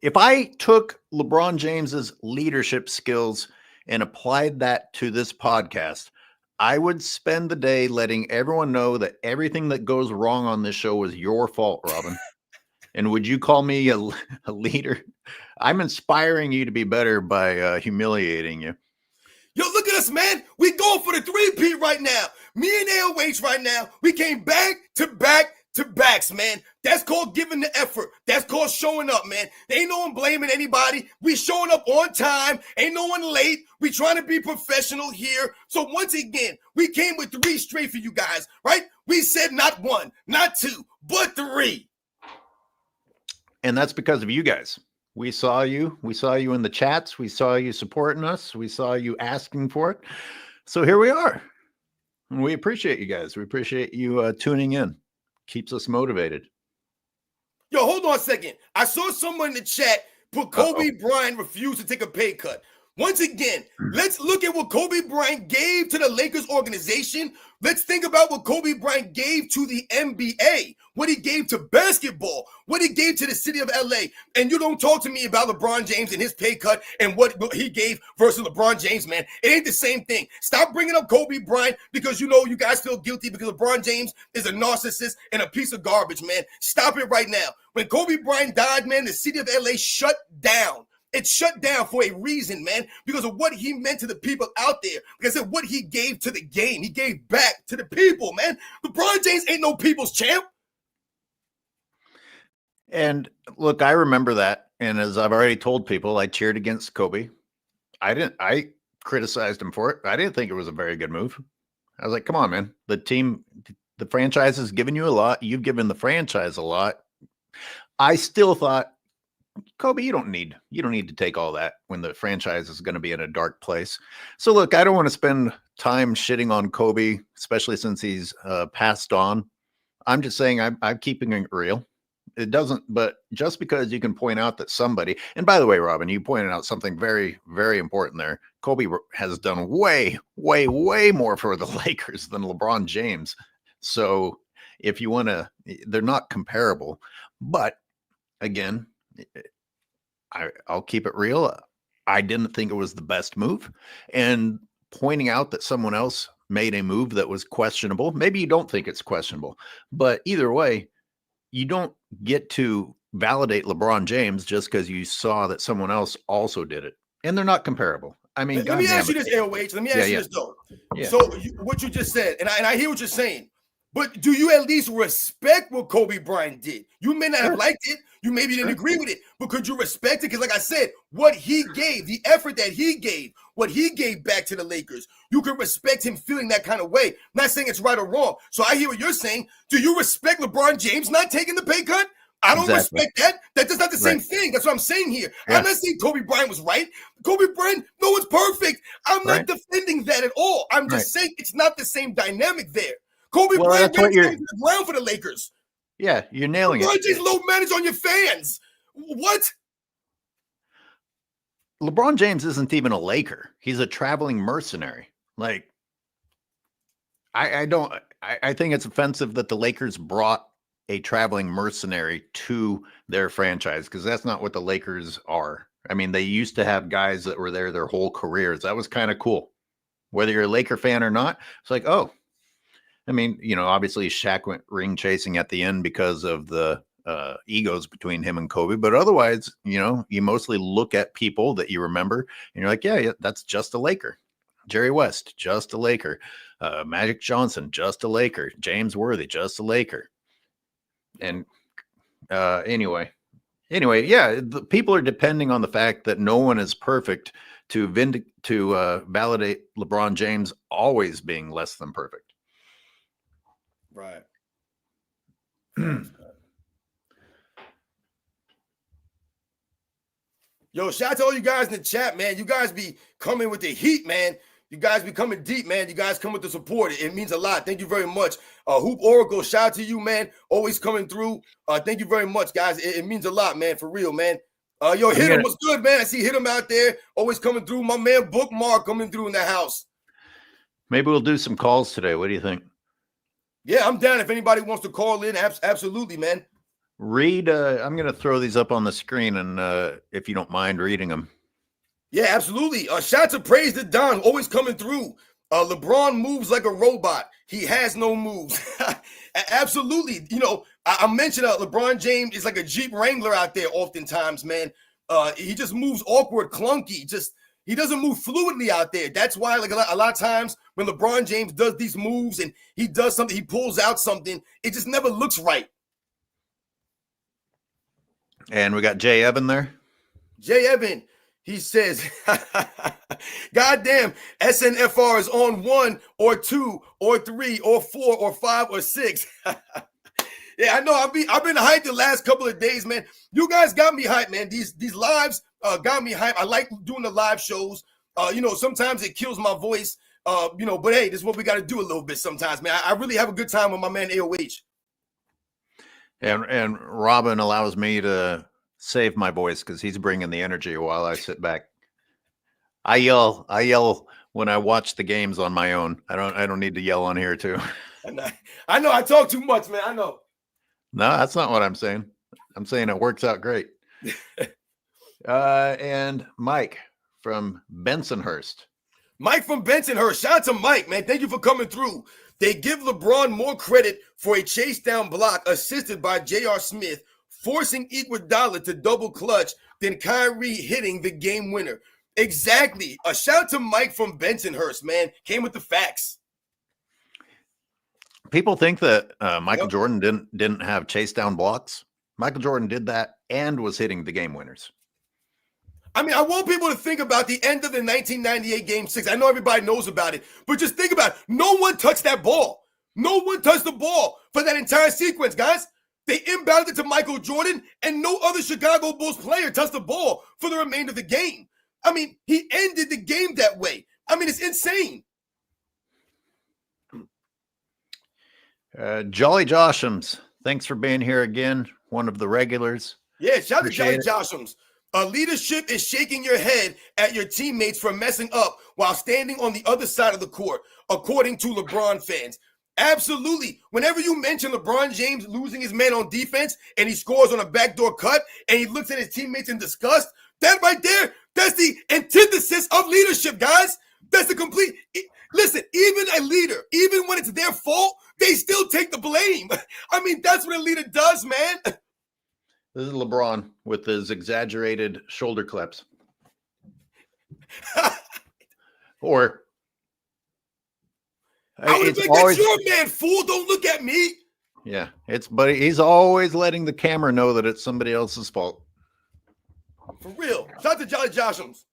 S2: If I took LeBron James's leadership skills and applied that to this podcast, I would spend the day letting everyone know that everything that goes wrong on this show was your fault, Robin. And would you call me a leader? I'm inspiring you to be better by humiliating you.
S1: Yo, look at us, man. We going for the 3-peat right now. Me and AOH right now. We came back to backs, man. That's called giving the effort. That's called showing up, man. There ain't no one blaming anybody. We showing up on time. Ain't no one late. We trying to be professional here. So once again, we came with 3 straight for you guys, right? We said not 1, not 2, but 3.
S2: And that's because of you guys. We saw you. We saw you in the chats. We saw you supporting us. We saw you asking for it. So here we are. And we appreciate you guys. We appreciate you tuning in. Keeps us motivated.
S1: Yo, hold on a second. I saw someone in the chat put Kobe Bryant refused to take a pay cut. Once again, let's look at what Kobe Bryant gave to the Lakers organization. Let's think about what Kobe Bryant gave to the NBA, what he gave to basketball, what he gave to the city of LA. And you don't talk to me about LeBron James and his pay cut and what he gave versus LeBron James, man. It ain't the same thing. Stop bringing up Kobe Bryant because you know you guys feel guilty because LeBron James is a narcissist and a piece of garbage, man. Stop it right now. When Kobe Bryant died, man, the city of LA shut down. It shut down for a reason, man, because of what he meant to the people out there. Like I said, what he gave to the game. He gave back to the people, man. LeBron James ain't no people's champ.
S2: And look, I remember that. And as I've already told people, I cheered against Kobe. I criticized him for it. I didn't think it was a very good move. I was like, come on, man. The franchise has given you a lot. You've given the franchise a lot. I still thought, Kobe, you don't need to take all that when the franchise is going to be in a dark place. So look, I don't want to spend time shitting on Kobe, especially since he's passed on. I'm just saying I'm keeping it real. It doesn't, but just because you can point out that somebody, and by the way, Robin, you pointed out something very, very important there. Kobe has done way, way, way more for the Lakers than LeBron James. So if you want to, they're not comparable, but again, I'll keep it real. I didn't think it was the best move, and pointing out that someone else made a move that was questionable. Maybe you don't think it's questionable, but either way, you don't get to validate LeBron James just because you saw that someone else also did it, and they're not comparable. I mean,
S1: let me ask you this, AOH. Let me ask you this though. Yeah. So what you just said, and I hear what you're saying. But do you at least respect what Kobe Bryant did? You may not have liked it. You maybe didn't agree with it. But could you respect it? Because like I said, what he gave, the effort that he gave, what he gave back to the Lakers, you can respect him feeling that kind of way. I'm not saying it's right or wrong. So I hear what you're saying. Do you respect LeBron James not taking the pay cut? I don't respect that. That's not the same thing. That's what I'm saying here. Yeah. I'm not saying Kobe Bryant was right. Kobe Bryant, no one's perfect. I'm not defending that at all. I'm just saying it's not the same dynamic there. Kobe Bryant went to the ground for the Lakers.
S2: Yeah, you're nailing it.
S1: LeBron James low manage on your fans. What?
S2: LeBron James isn't even a Laker. He's a traveling mercenary. Like, I think it's offensive that the Lakers brought a traveling mercenary to their franchise, because that's not what the Lakers are. I mean, they used to have guys that were there their whole careers. That was kind of cool. Whether you're a Laker fan or not, it's like, oh, I mean, you know, obviously Shaq went ring chasing at the end because of the egos between him and Kobe. But otherwise, you know, you mostly look at people that you remember and you're like, yeah, that's just a Laker. Jerry West, just a Laker. Magic Johnson, just a Laker. James Worthy, just a Laker. And anyway, yeah, the people are depending on the fact that no one is perfect to validate LeBron James always being less than perfect.
S1: Right. Yo, shout out to all you guys in the chat, man. You guys be coming with the heat, man. You guys be coming deep, man. You guys come with the support. It means a lot. Thank you very much. Hoop Oracle, shout out to you, man. Always coming through. Thank you very much, guys. It means a lot, man, for real, man. Yo, Hit him. What's good, man? I see Hit him out there. Always coming through. My man Bookmark coming through in the house.
S2: Maybe we'll do some calls today. What do you think?
S1: Yeah, I'm down. If anybody wants to call in, absolutely, man.
S2: Read, I'm going to throw these up on the screen, and if you don't mind reading them.
S1: Yeah, absolutely. Shout to Praise the Don, always coming through. LeBron moves like a robot. He has no moves. Absolutely. You know, I mentioned LeBron James is like a Jeep Wrangler out there oftentimes, man. He just moves awkward, clunky. He doesn't move fluidly out there. That's why, like a lot of times when LeBron James does these moves and he does something, he pulls out something, it just never looks right.
S2: And we got Jay Evan there.
S1: Jay Evan, he says, goddamn, SNFR is on 1 or 2 or 3 or 4 or 5 or 6. Yeah, I know. I've been hyped the last couple of days, man. You guys got me hyped, man. These lives got me hyped. I like doing the live shows. You know, sometimes it kills my voice. You know, but hey, this is what we got to do a little bit sometimes, man. I really have a good time with my man AOH.
S2: And Robin allows me to save my voice because he's bringing the energy while I sit back. I yell when I watch the games on my own. I don't need to yell on here too.
S1: I know I talk too much, man. I know.
S2: No, that's not what I'm saying. I'm saying it works out great. And Mike from Bensonhurst.
S1: Mike from Bensonhurst. Shout out to Mike, man. Thank you for coming through. They give LeBron more credit for a chase down block assisted by J.R. Smith, forcing Iguodala to double clutch than Kyrie hitting the game winner. Exactly. A shout out to Mike from Bensonhurst, man. Came with the facts.
S2: People think that Michael Jordan didn't have chase down blocks. Michael Jordan did that and was hitting the game winners.
S1: I mean, I want people to think about the end of the 1998 Game 6. I know everybody knows about it, but just think about it. No one touched that ball. No one touched the ball for that entire sequence, guys. They inbounded it to Michael Jordan, and no other Chicago Bulls player touched the ball for the remainder of the game. I mean, he ended the game that way. I mean, it's insane.
S2: Jolly Joshams, thanks for being here again. One of the regulars.
S1: Yeah, shout out to Jolly Joshams. Leadership is shaking your head at your teammates for messing up while standing on the other side of the court, according to LeBron fans. Absolutely. Whenever you mention LeBron James losing his man on defense and he scores on a backdoor cut and he looks at his teammates in disgust, that right there, that's the antithesis of leadership, guys. That's the complete. Listen, even a leader, even when it's their fault, they still take the blame. I mean, that's what a leader does, man.
S2: This is LeBron with his exaggerated shoulder claps. Or
S1: I would think always, that's your man, fool. Don't look at me.
S2: Yeah, but he's always letting the camera know that it's somebody else's fault.
S1: For real. Shout out to Jolly Joshams.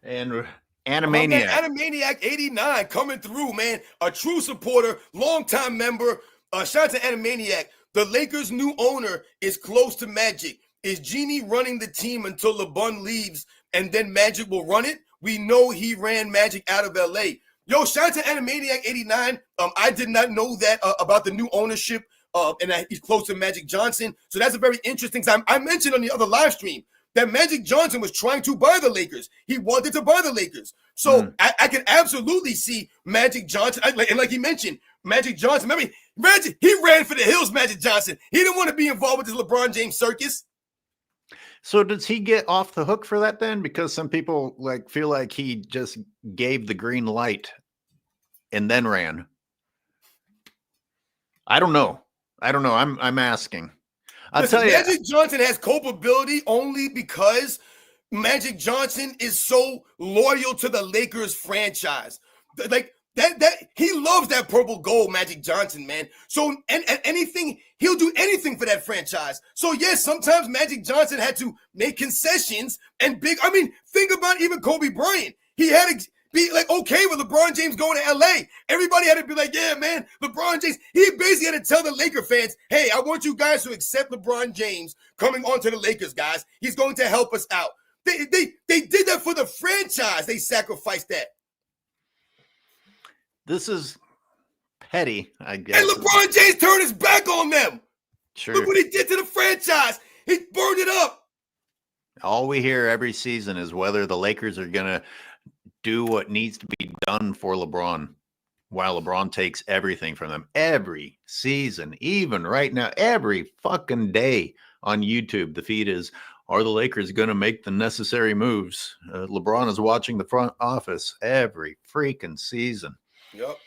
S2: And Animaniac.
S1: Animaniac 89 coming through, man. A true supporter, longtime member. Shout out to Animaniac. The Lakers' new owner is close to Magic. Is Genie running the team until LeBron leaves and then Magic will run it? We know he ran Magic out of LA. Yo, shout out to Animaniac 89. I did not know that about the new ownership and that he's close to Magic Johnson. So that's a very interesting time. I mentioned on the other live stream that Magic Johnson was trying to buy the Lakers. He wanted to buy the Lakers. So I can absolutely see Magic Johnson. And like he mentioned, Magic Johnson, remember, he ran for the hills, Magic Johnson. He didn't want to be involved with this LeBron James circus.
S2: So does he get off the hook for that then? Because some people feel like he just gave the green light and then ran. I don't know. I'm asking. I'll tell you.
S1: Magic Johnson has culpability only because Magic Johnson is so loyal to the Lakers franchise. Like that he loves that purple gold, Magic Johnson, man. So and anything, he'll do anything for that franchise. So yes, sometimes Magic Johnson had to make concessions and think about even Kobe Bryant. He had to be okay with LeBron James going to LA. Everybody had to be like, yeah, man, LeBron James. He basically had to tell the Laker fans, hey, I want you guys to accept LeBron James coming onto the Lakers, guys. He's going to help us out. They did that for the franchise. They sacrificed that.
S2: This is petty, I guess.
S1: And LeBron James turned his back on them.
S2: Sure.
S1: Look what he did to the franchise. He burned it up.
S2: All we hear every season is whether the Lakers are going to do what needs to be done for LeBron, while LeBron takes everything from them every season, even right now, every fucking day on YouTube. The feed is, are the Lakers going to make the necessary moves? LeBron is watching the front office every freaking season.
S1: Yep.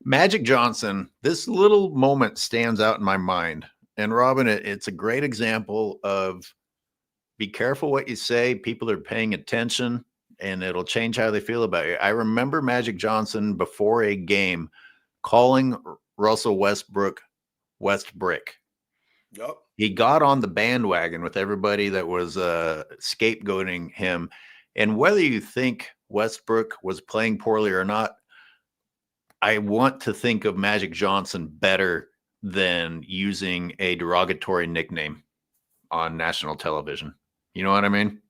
S2: Magic Johnson, this little moment stands out in my mind. And Robin, it's a great example of be careful what you say. People are paying attention and it'll change how they feel about you. I remember Magic Johnson before a game calling Russell Westbrook Westbrick.
S1: Yep.
S2: He got on the bandwagon with everybody that was scapegoating him. And whether you think Westbrook was playing poorly or not, I want to think of Magic Johnson better than using a derogatory nickname on national television. You know what I mean?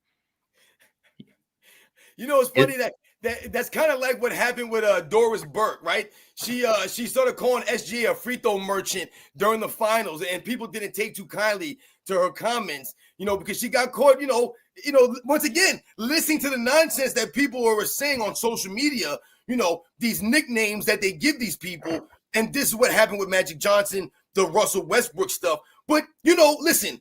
S1: You know, it's funny that That's kind of like what happened with Doris Burke, right? She started calling SGA a free throw merchant during the finals, and people didn't take too kindly to her comments, because she got caught, once again, listening to the nonsense that people were saying on social media, these nicknames that they give these people, and this is what happened with Magic Johnson, the Russell Westbrook stuff. But listen,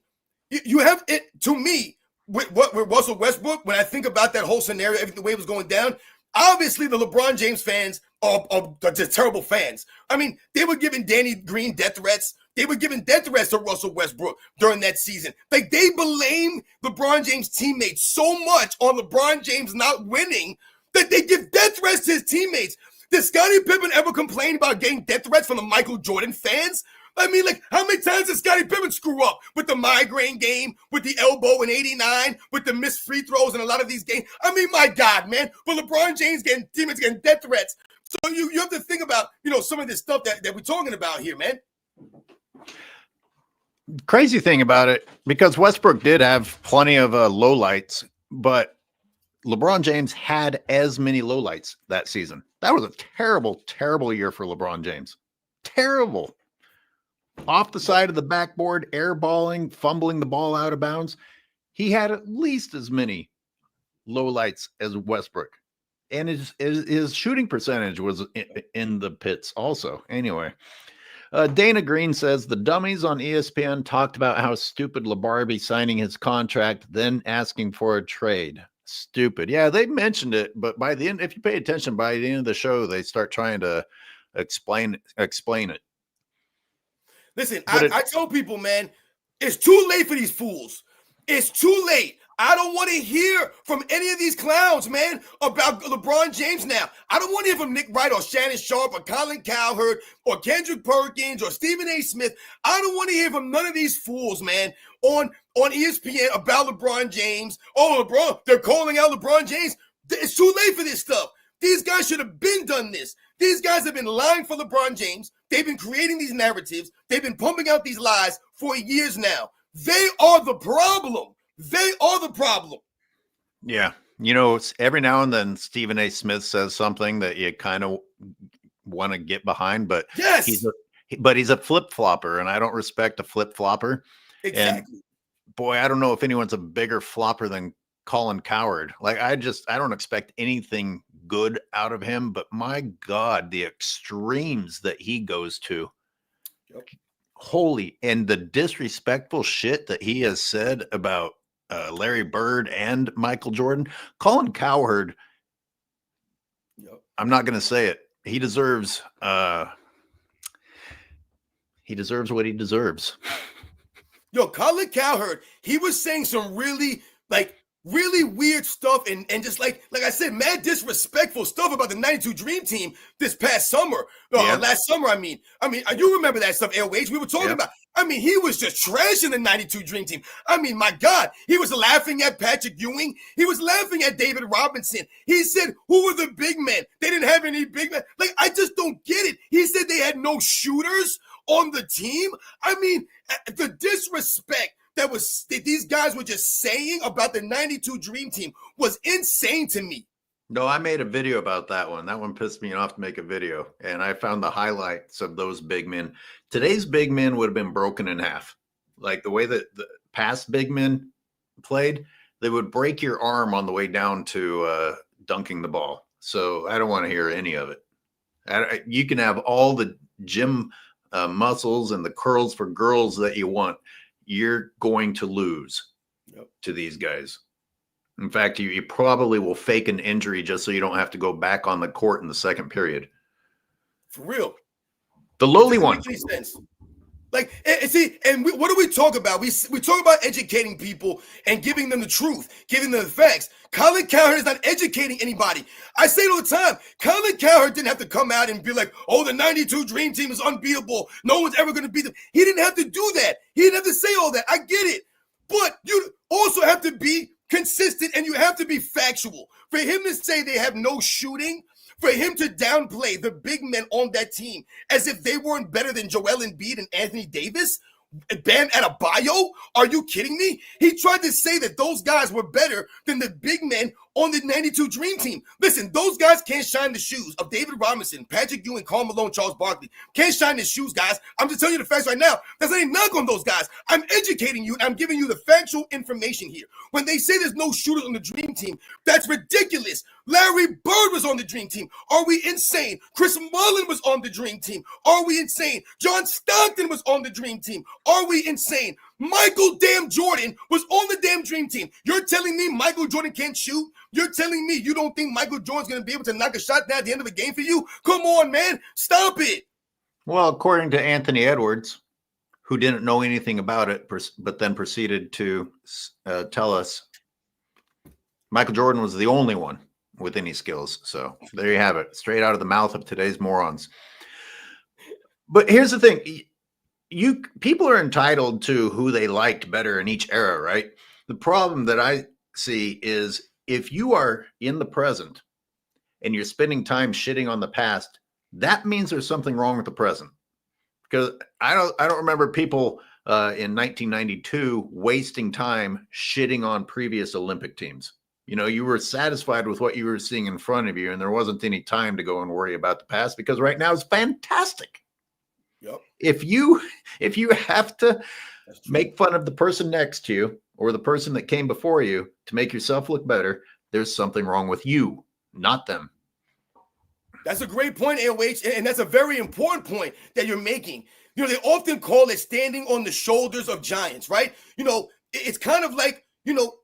S1: you have it to me. With Russell Westbrook, when I think about that whole scenario, everything the way it was going down, obviously the LeBron James fans are just terrible fans. I mean, they were giving Danny Green death threats. They were giving death threats to Russell Westbrook during that season. Like, they blame LeBron James' teammates so much on LeBron James not winning that they give death threats to his teammates. Did Scottie Pippen ever complain about getting death threats from the Michael Jordan fans? I mean, like, how many times did Scottie Pippen screw up with the migraine game, with the elbow in '89, with the missed free throws in a lot of these games? I mean, my God, man. But LeBron James teammates getting death threats. So you have to think about, some of this stuff that we're talking about here, man.
S2: Crazy thing about it, because Westbrook did have plenty of lowlights, but LeBron James had as many lowlights that season. That was a terrible, terrible year for LeBron James. Terrible. Off the side of the backboard, airballing, fumbling the ball out of bounds. He had at least as many lowlights as Westbrook. And his shooting percentage was in the pits also. Anyway, Dana Green says the dummies on ESPN talked about how stupid LeBarbie signing his contract, then asking for a trade. Stupid. Yeah, they mentioned it, but by the end, if you pay attention, by the end of the show, they start trying to explain it.
S1: Listen, I tell people, man, it's too late for these fools. It's too late. I don't want to hear from any of these clowns, man, about LeBron James now. I don't want to hear from Nick Wright or Shannon Sharp or Colin Cowherd or Kendrick Perkins or Stephen A. Smith. I don't want to hear from none of these fools, man, on ESPN about LeBron James. Oh, LeBron, they're calling out LeBron James. It's too late for this stuff. These guys should have been done this. These guys have been lying for LeBron James. They've been creating these narratives. They've been pumping out these lies for years now. They are the problem. They are the problem.
S2: Yeah. Every now and then Stephen A. Smith says something that you kind of want to get behind, but
S1: yes,
S2: he's a flip-flopper, and I don't respect a flip-flopper.
S1: Exactly.
S2: And boy, I don't know if anyone's a bigger flopper than Colin Cowherd. Like, I don't expect anything good out of him, but my God, the extremes that he goes to.
S1: Yep.
S2: Holy, and the disrespectful shit that he has said about Larry Bird and Michael Jordan. Colin Cowherd,
S1: yep.
S2: I'm not going to say it. He deserves what he deserves.
S1: Yo, Colin Cowherd, he was saying some really weird stuff and just like I said, mad disrespectful stuff about the 92 Dream Team this past summer. Last summer, I mean, you remember that stuff, AOH, we were talking about. I mean, he was just trashing the 92 Dream Team. I mean, my God, he was laughing at Patrick Ewing. He was laughing at David Robinson. He said, who were the big men? They didn't have any big men. Like, I just don't get it. He said they had no shooters on the team. I mean, the disrespect that these guys were just saying about the 92 Dream Team was insane to me.
S2: No, I made a video about that one. That one pissed me off to make a video. And I found the highlights of those big men. Today's big men would have been broken in half. Like the way that the past big men played, they would break your arm on the way down to dunking the ball. So I don't want to hear any of it. You can have all the gym muscles and the curls for girls that you want. You're going to lose to these guys. In fact, you probably will fake an injury just so you don't have to go back on the court in the second period.
S1: For real.
S2: The lowly one.
S1: Make any sense. Like, see, and what do we talk about? We talk about educating people and giving them the truth, giving them the facts. Colin Cowherd is not educating anybody. I say it all the time. Colin Cowherd didn't have to come out and be like, oh, the 92 Dream Team is unbeatable. No one's ever going to beat them. He didn't have to do that. He didn't have to say all that. I get it. But you also have to be consistent and you have to be factual. For him to say they have no shooting, for him to downplay the big men on that team as if they weren't better than Joel Embiid and Anthony Davis, Bam Adebayo? Are you kidding me? He tried to say that those guys were better than the big men on the 92 Dream Team. Listen, those guys can't shine the shoes of David Robinson, Patrick Ewing, Karl Malone, Charles Barkley. Can't shine the shoes, guys. I'm just telling you the facts right now. That's not a knock on those guys. I'm educating you, and I'm giving you the factual information here. When they say there's no shooters on the Dream Team, that's ridiculous. Larry Bird was on the Dream Team. Are we insane? Chris Mullin was on the Dream Team. Are we insane? John Stockton was on the Dream Team. Are we insane? Michael damn Jordan was on the damn Dream Team. You're telling me Michael Jordan can't shoot? You're telling me you don't think Michael Jordan's going to be able to knock a shot down at the end of the game for you? Come on, man. Stop it.
S2: Well, according to Anthony Edwards, who didn't know anything about it, but then proceeded to tell us Michael Jordan was the only one with any skills. So there you have it, straight out of the mouth of today's morons. But here's the thing. People are entitled to who they liked better in each era, right? The problem that I see is if you are in the present and you're spending time shitting on the past, that means there's something wrong with the present. Because I don't remember people in 1992 wasting time shitting on previous Olympic teams. You know, you were satisfied with what you were seeing in front of you, and there wasn't any time to go and worry about the past because right now it's fantastic.
S1: Yep.
S2: If you have to make fun of the person next to you or the person that came before you to make yourself look better, there's something wrong with you, not them.
S1: That's a great point, AOH, and that's a very important point that you're making. You know, they often call it standing on the shoulders of giants, right? You know, it's kind of like, you know,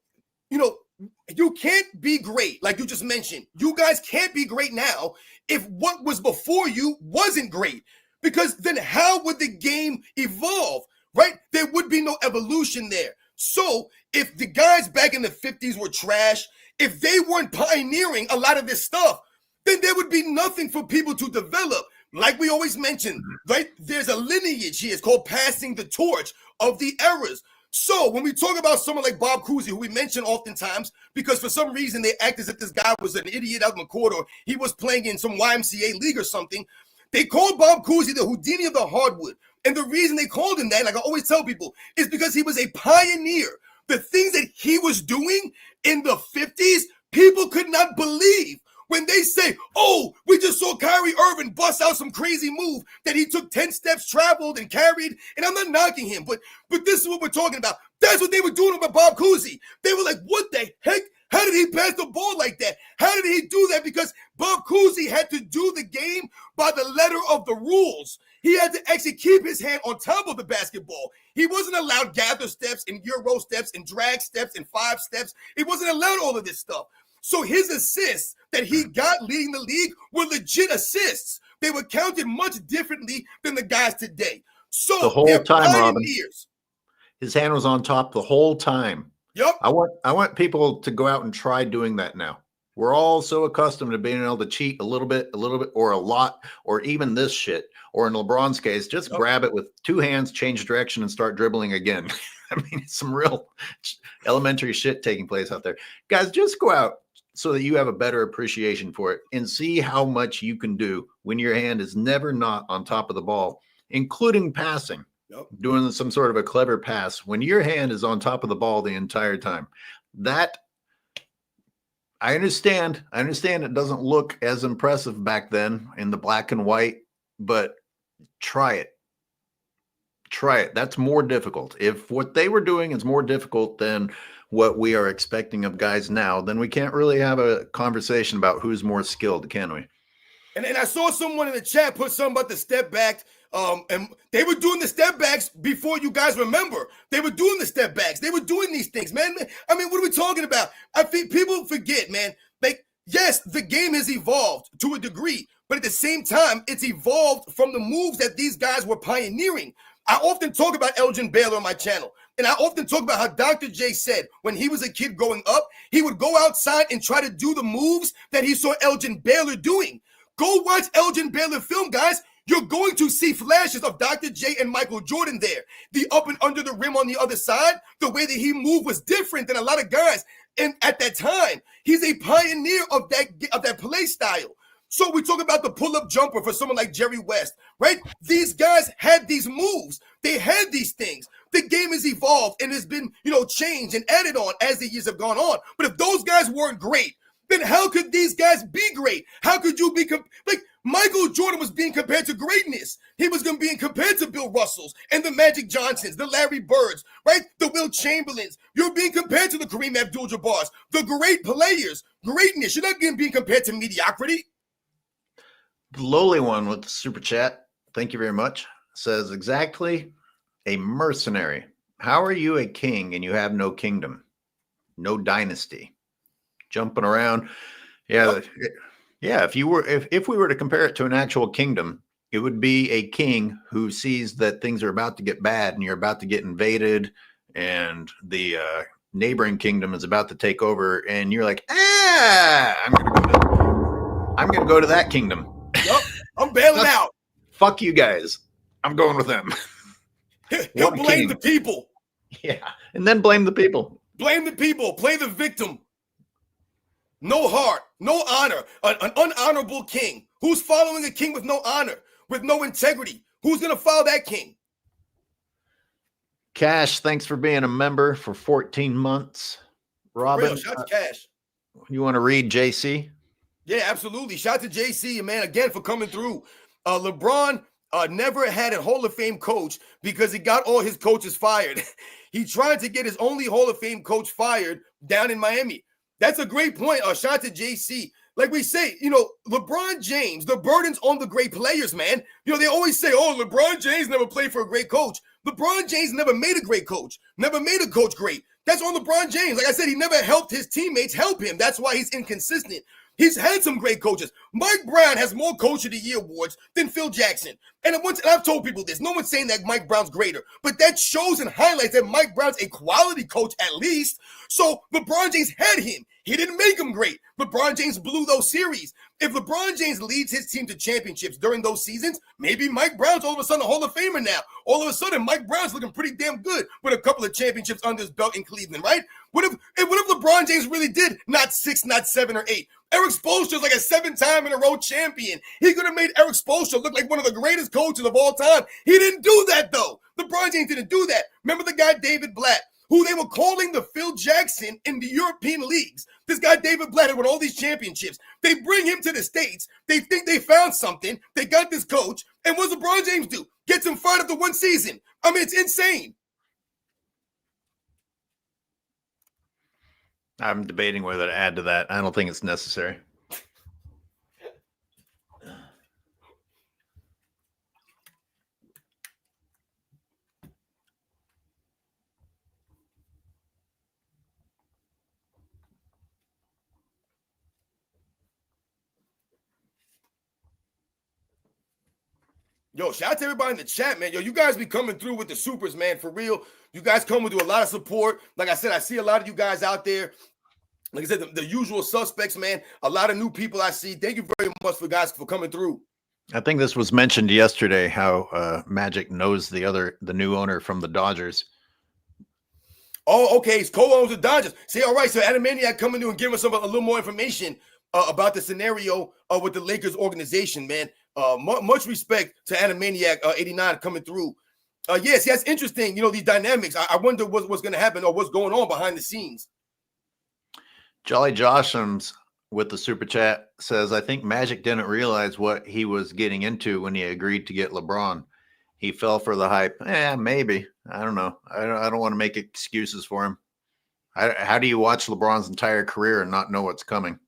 S1: you can't be great, like you just mentioned. You guys can't be great now if what was before you wasn't great. Because then how would the game evolve, right? There would be no evolution there. So if the guys back in the 50s were trash, if they weren't pioneering a lot of this stuff, then there would be nothing for people to develop. Like we always mention, right? There's a lineage here. It's called passing the torch of the eras. So when we talk about someone like Bob Cousy, who we mention oftentimes, because for some reason they act as if this guy was an idiot out in the court or he was playing in some YMCA league or something, they called Bob Cousy the Houdini of the hardwood. And the reason they called him that, like I always tell people, is because he was a pioneer. The things that he was doing in the 50s, people could not believe. When they say, oh, we just saw Kyrie Irving bust out some crazy move that he took 10 steps, traveled, and carried, and I'm not knocking him, but this is what we're talking about. That's what they were doing with Bob Cousy. They were like, what the heck? How did he pass the ball like that? How did he do that? Because Bob Cousy had to do the game by the letter of the rules. He had to actually keep his hand on top of the basketball. He wasn't allowed gather steps and Euro steps and drag steps and 5 steps. He wasn't allowed all of this stuff. So his assists that he got leading the league were legit assists. They were counted much differently than the guys today. So
S2: the whole time, Robin, his hand was on top the whole time.
S1: Yep.
S2: I want people to go out and try doing that now. We're all so accustomed to being able to cheat a little bit, or a lot, or even this shit. Or in LeBron's case, just grab it with 2 hands, change direction, and start dribbling again. I mean, it's some real elementary shit taking place out there. Guys, just go out so that you have a better appreciation for it and see how much you can do when your hand is never not on top of the ball, including passing.
S1: Yep.
S2: Doing some sort of a clever pass when your hand is on top of the ball the entire time. That I understand it doesn't look as impressive back then in the black and white, but try it. That's more difficult. If what they were doing is more difficult than what we are expecting of guys now, then we can't really have a conversation about who's more skilled, can we?
S1: And I saw someone in the chat put something about the step back. And they were doing the step backs before you guys remember. They were doing the step backs. They were doing these things, man. I mean, what are we talking about? I think people forget, man. Like, yes, the game has evolved to a degree, but at the same time, it's evolved from the moves that these guys were pioneering. I often talk about Elgin Baylor on my channel, and I often talk about how Dr. J said when he was a kid growing up, he would go outside and try to do the moves that he saw Elgin Baylor doing. Go watch Elgin Baylor film, guys. You're going to see flashes of Dr. J and Michael Jordan there. The up and under the rim on the other side, the way that he moved was different than a lot of guys. And at that time, he's a pioneer of that play style. So we talk about the pull-up jumper for someone like Jerry West, right? These guys had these moves. They had these things. The game has evolved and has been, changed and added on as the years have gone on. But if those guys weren't great, then how could these guys be great? How could you be like Michael Jordan was being compared to greatness? He was going to be compared to Bill Russells and the Magic Johnsons, the Larry Birds, right? The Will Chamberlains. You're being compared to the Kareem Abdul-Jabbars, the great players, greatness. You're not being compared to mediocrity.
S2: The lowly one with the super chat, thank you very much, says exactly a mercenary. How are you a king and you have no kingdom, no dynasty? Jumping around. Yeah. If we were to compare it to an actual kingdom, it would be a king who sees that things are about to get bad and you're about to get invaded and the neighboring kingdom is about to take over and you're like, I'm going to go to that kingdom.
S1: Yep, I'm bailing out.
S2: Fuck you guys. I'm going with them.
S1: He'll blame the people.
S2: Yeah, and then blame the people.
S1: Blame the people. Play the victim. No heart, no honor. An unhonorable king. Who's following a king with no honor, with no integrity? Who's going to follow that king?
S2: Cash, thanks for being a member for 14 months. Robin,
S1: Real, shout out to Cash.
S2: You want to read JC?
S1: Yeah, absolutely. Shout out to JC, man, again, for coming through. LeBron never had a Hall of Fame coach because he got all his coaches fired. He tried to get his only Hall of Fame coach fired down in Miami. That's a great point. Shout out to JC. Like we say, LeBron James, the burden's on the great players, man. They always say, LeBron James never played for a great coach. LeBron James never made a great coach, never made a coach great. That's on LeBron James. Like I said, he never helped his teammates help him. That's why he's inconsistent. He's had some great coaches. Mike Brown has more Coach of the Year awards than Phil Jackson. And I've told people this. No one's saying that Mike Brown's greater. But that shows and highlights that Mike Brown's a quality coach at least. So LeBron James had him. He didn't make him great. LeBron James blew those series. If LeBron James leads his team to championships during those seasons, maybe Mike Brown's all of a sudden a Hall of Famer now. All of a sudden, Mike Brown's looking pretty damn good with a couple of championships under his belt in Cleveland, right? What if LeBron James really did not 6, not 7 or 8? Eric Spoelstra's like a 7-time-in-a-row champion. He could have made Eric Spoelstra look like one of the greatest coaches of all time. He didn't do that, though. LeBron James didn't do that. Remember the guy David Blatt, who they were calling the Phil Jackson in the European leagues. This guy David Blatt had won all these championships. They bring him to the States. They think they found something. They got this coach. And what does LeBron James do? Gets him fired after one season. I mean, it's insane.
S2: I'm debating whether to add to that. I don't think it's necessary.
S1: Yo, shout out to everybody in the chat, man. Yo, you guys be coming through with the supers, man, for real. You guys come with a lot of support. Like I said, I see a lot of you guys out there. Like I said, the usual suspects, man. A lot of new people I see. Thank you very much for coming through.
S2: I think this was mentioned yesterday, how Magic knows the new owner from the Dodgers.
S1: Oh, okay. He's co-owns the Dodgers. See, all right. So Animaniac coming through and giving us a little more information about the scenario with the Lakers organization, man. Much respect to Animaniac 89 coming through. Yes, that's interesting. These dynamics. I wonder what's going to happen or what's going on behind the scenes.
S2: Jolly Joshams with the super chat says, I think Magic didn't realize what he was getting into when he agreed to get LeBron. He fell for the hype. Maybe. I don't know. I don't want to make excuses for him. How do you watch LeBron's entire career and not know what's coming?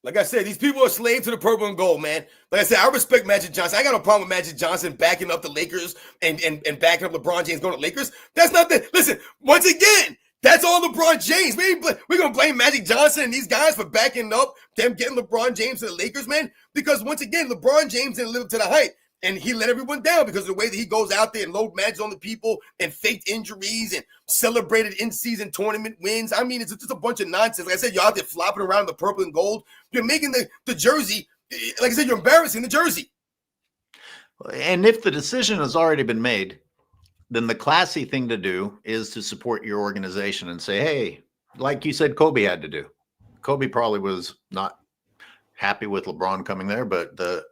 S1: Like I said, these people are slaves to the purple and gold, man. Like I said, I respect Magic Johnson. I got no problem with Magic Johnson backing up the Lakers and backing up LeBron James going to Lakers. That's not the – listen, once again, that's all LeBron James. We're going to blame Magic Johnson and these guys for backing up them getting LeBron James to the Lakers, man. Because once again, LeBron James didn't live up to the hype. And he let everyone down because of the way that he goes out there and load matches on the people and faked injuries and celebrated in-season tournament wins. I mean, it's just a bunch of nonsense. Like I said, you're out there flopping around the purple and gold. You're making the jersey. Like I said, you're embarrassing the jersey.
S2: And if the decision has already been made, then the classy thing to do is to support your organization and say, hey, like you said, Kobe had to do. Kobe probably was not happy with LeBron coming there, but the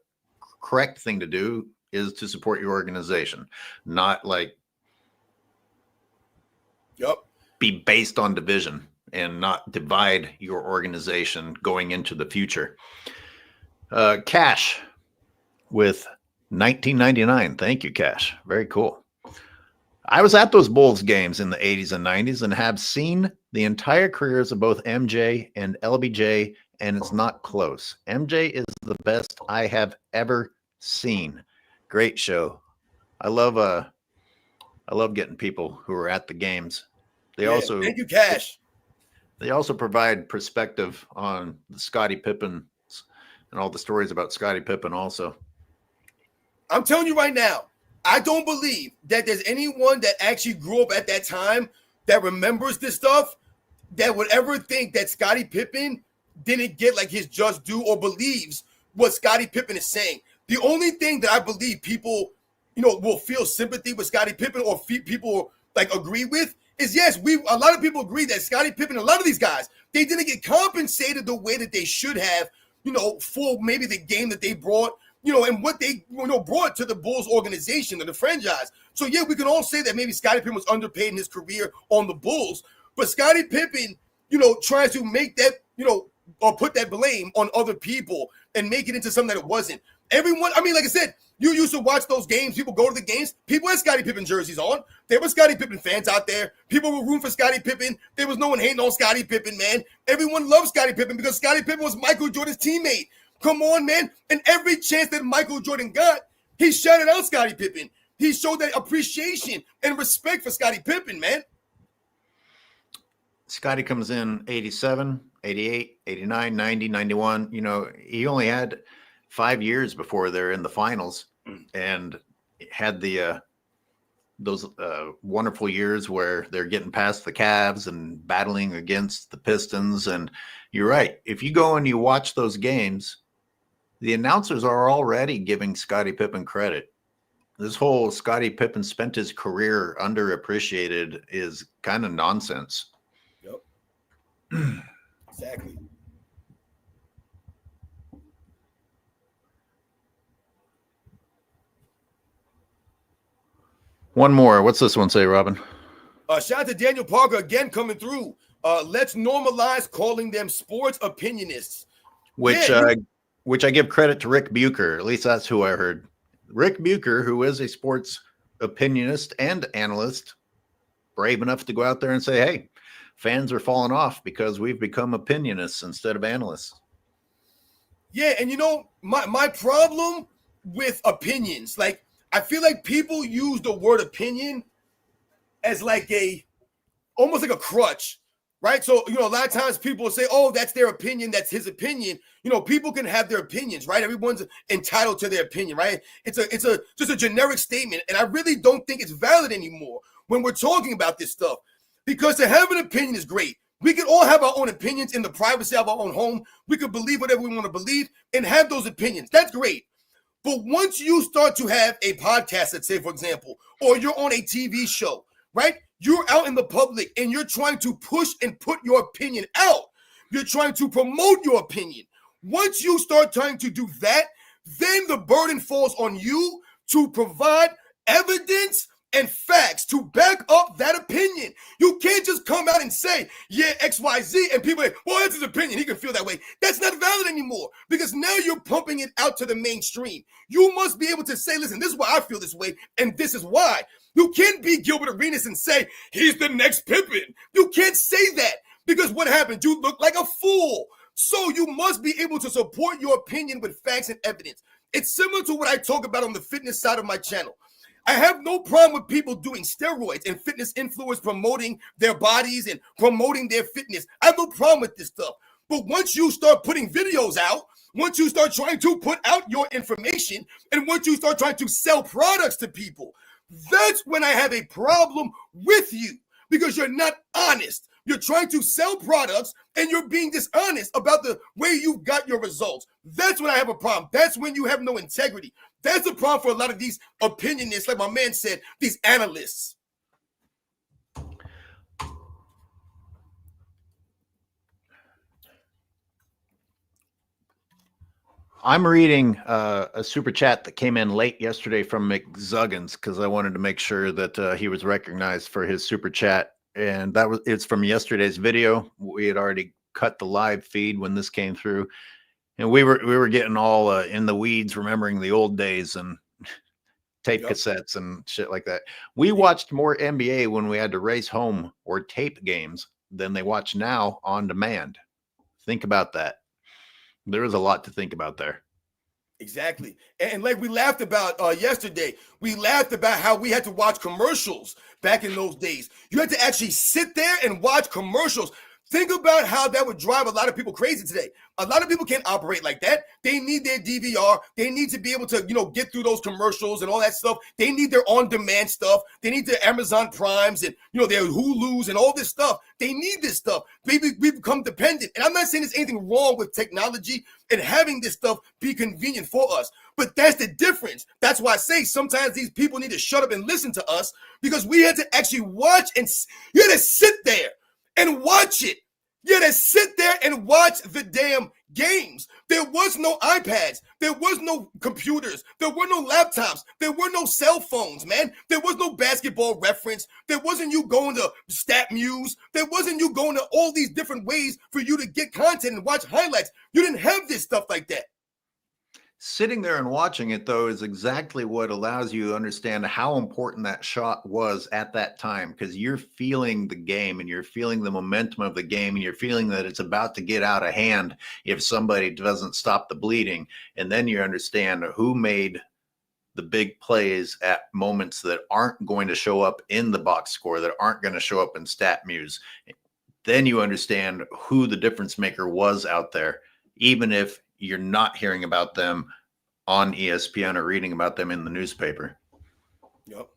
S2: correct thing to do is to support your organization, not like be based on division and not divide your organization going into the future. Cash with 1999. Thank you, Cash. Very cool. I was at those Bulls games in the 80s and 90s and have seen the entire careers of both MJ and LBJ, and it's not close. MJ is the best I have ever seen. Great show. I love getting people who are at the games.
S1: Thank you, Cash.
S2: They also provide perspective on the Scottie Pippen and all the stories about Scottie Pippen also.
S1: I'm telling you right now, I don't believe that there's anyone that actually grew up at that time that remembers this stuff that would ever think that Scottie Pippen didn't get like his just due or believes what Scottie Pippen is saying. The only thing that I believe people, will feel sympathy with Scottie Pippen or people like agree with is yes, a lot of people agree that Scottie Pippen, a lot of these guys, they didn't get compensated the way that they should have, for maybe the game that they brought, and what they brought to the Bulls organization or the franchise. So yeah, we can all say that maybe Scottie Pippen was underpaid in his career on the Bulls, but Scottie Pippen, tries to make that, or put that blame on other people and make it into something that it wasn't. Everyone, I mean, like I said, you used to watch those games. People go to the games. People had Scottie Pippen jerseys on. There were Scottie Pippen fans out there. People were rooting for Scottie Pippen. There was no one hating on Scottie Pippen, man. Everyone loved Scottie Pippen because Scottie Pippen was Michael Jordan's teammate. Come on, man. And every chance that Michael Jordan got, he shouted out Scottie Pippen. He showed that appreciation and respect for Scottie Pippen, man.
S2: Scottie comes in 87, 88, 89, 90, 91. He only had 5 years before they're in the finals and had those wonderful years where they're getting past the Cavs and battling against the Pistons. And you're right. If you go and you watch those games, the announcers are already giving Scottie Pippen credit. This whole Scottie Pippen spent his career underappreciated is kind of nonsense.
S1: Yep. Exactly.
S2: One more. What's this one say, Robin?
S1: Shout out to Daniel Parker again coming through. Let's normalize calling them sports opinionists.
S2: Which I give credit to Rick Bucher. At least that's who I heard. Rick Bucher, who is a sports opinionist and analyst, brave enough to go out there and say, hey, fans are falling off because we've become opinionists instead of analysts.
S1: Yeah, and my problem with opinions, like I feel like people use the word opinion as like almost like a crutch, right? So, a lot of times people say, oh, that's their opinion. That's his opinion. People can have their opinions, right? Everyone's entitled to their opinion, right? It's just a generic statement. And I really don't think it's valid anymore when we're talking about this stuff, because to have an opinion is great. We can all have our own opinions in the privacy of our own home. We can believe whatever we want to believe and have those opinions. That's great. But once you start to have a podcast, let's say, for example, or you're on a TV show, right? You're out in the public and you're trying to push and put your opinion out. You're trying to promote your opinion. Once you start trying to do that, then the burden falls on you to provide evidence and facts to back up that opinion. You can't just come out and say, yeah, XYZ, and people say, well, that's his opinion. He can feel that way. That's not valid anymore because now you're pumping it out to the mainstream. You must be able to say, listen, this is why I feel this way, and this is why. You can't be Gilbert Arenas and say, he's the next Pippen. You can't say that because what happened? You look like a fool. So you must be able to support your opinion with facts and evidence. It's similar to what I talk about on the fitness side of my channel. I have no problem with people doing steroids and fitness influencers promoting their bodies and promoting their fitness. I have no problem with this stuff. But once you start putting videos out, once you start trying to put out your information, and once you start trying to sell products to people, that's when I have a problem with you because you're not honest. You're trying to sell products and you're being dishonest about the way you got your results. That's when I have a problem. That's when you have no integrity. That's the problem for a lot of these opinionists, like my man said, these analysts.
S2: I'm reading a super chat that came in late yesterday from McZuggins because I wanted to make sure that he was recognized for his super chat, and it's from yesterday's video. We had already cut the live feed when this came through, and we were getting all in the weeds, remembering the old days and tape cassettes and shit like that. We watched more NBA when we had to race home or tape games than they watch now on demand. Think about that. There is a lot to think about there.
S1: Exactly. And like we laughed about yesterday, we laughed about how we had to watch commercials back in those days. You had to actually sit there and watch commercials. Think about how that would drive a lot of people crazy today. A lot of people can't operate like that. They need their DVR. They need to be able to, get through those commercials and all that stuff. They need their on-demand stuff. They need their Amazon Primes and, their Hulus and all this stuff. They need this stuff. We've become dependent. And I'm not saying there's anything wrong with technology and having this stuff be convenient for us. But that's the difference. That's why I say sometimes these people need to shut up and listen to us because we had to actually watch and you had to sit there and watch it. You had to sit there and watch the damn games. There was no iPads. There was no computers. There were no laptops. There were no cell phones, man. There was no basketball reference. There wasn't you going to StatMuse. There wasn't you going to all these different ways for you to get content and watch highlights. You didn't have this stuff like that.
S2: Sitting there and watching it, though, is exactly what allows you to understand how important that shot was at that time, because you're feeling the game and you're feeling the momentum of the game and you're feeling that it's about to get out of hand if somebody doesn't stop the bleeding. And then you understand who made the big plays at moments that aren't going to show up in the box score, that aren't going to show up in StatMuse. Then you understand who the difference maker was out there, even if you're not hearing about them on ESPN or reading about them in the newspaper.
S1: Yep.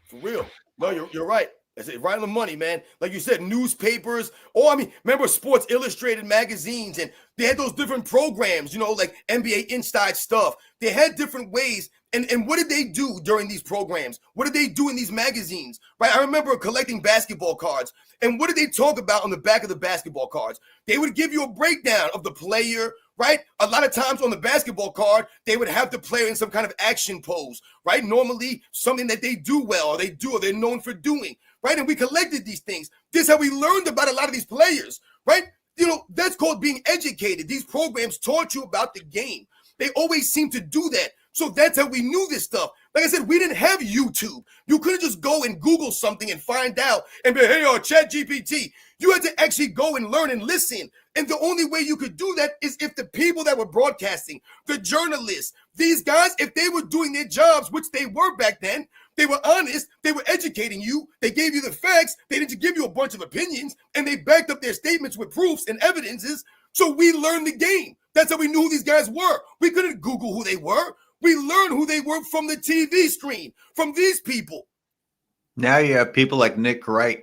S1: For real. No, you're right. That's it, right on the money, man. Like you said, newspapers. Remember Sports Illustrated magazines, and they had those different programs, like NBA Inside stuff. They had different ways. And what did they do during these programs? What did they do in these magazines? Right? I remember collecting basketball cards. And what did they talk about on the back of the basketball cards? They would give you a breakdown of the player, right? A lot of times on the basketball card, they would have the player in some kind of action pose, right? Normally something that they do well or they're known for doing, right? And we collected these things. This is how we learned about a lot of these players, right? That's called being educated. These programs taught you about the game. They always seem to do that. So that's how we knew this stuff. Like I said, we didn't have YouTube. You couldn't just go and Google something and find out and be, hey, ChatGPT. You had to actually go and learn and listen. And the only way you could do that is if the people that were broadcasting, the journalists, these guys, if they were doing their jobs, which they were back then, they were honest, they were educating you, they gave you the facts, they didn't just give you a bunch of opinions, and they backed up their statements with proofs and evidences. So we learned the game. That's how we knew who these guys were. We couldn't Google who they were. We learned who they were from the TV screen, from these people.
S2: Now you have people like Nick Wright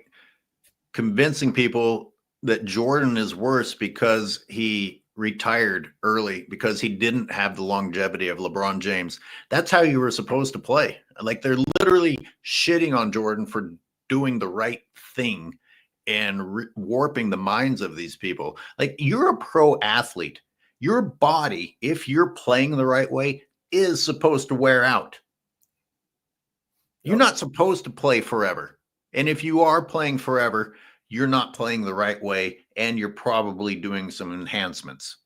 S2: convincing people that Jordan is worse because he retired early, because he didn't have the longevity of LeBron James. That's how you were supposed to play. Like, they're literally shitting on Jordan for doing the right thing and warping the minds of these people. Like, you're a pro athlete. Your body, if you're playing the right way, is supposed to wear out. You're not supposed to play forever. And if you are playing forever, you're not playing the right way, and you're probably doing some enhancements.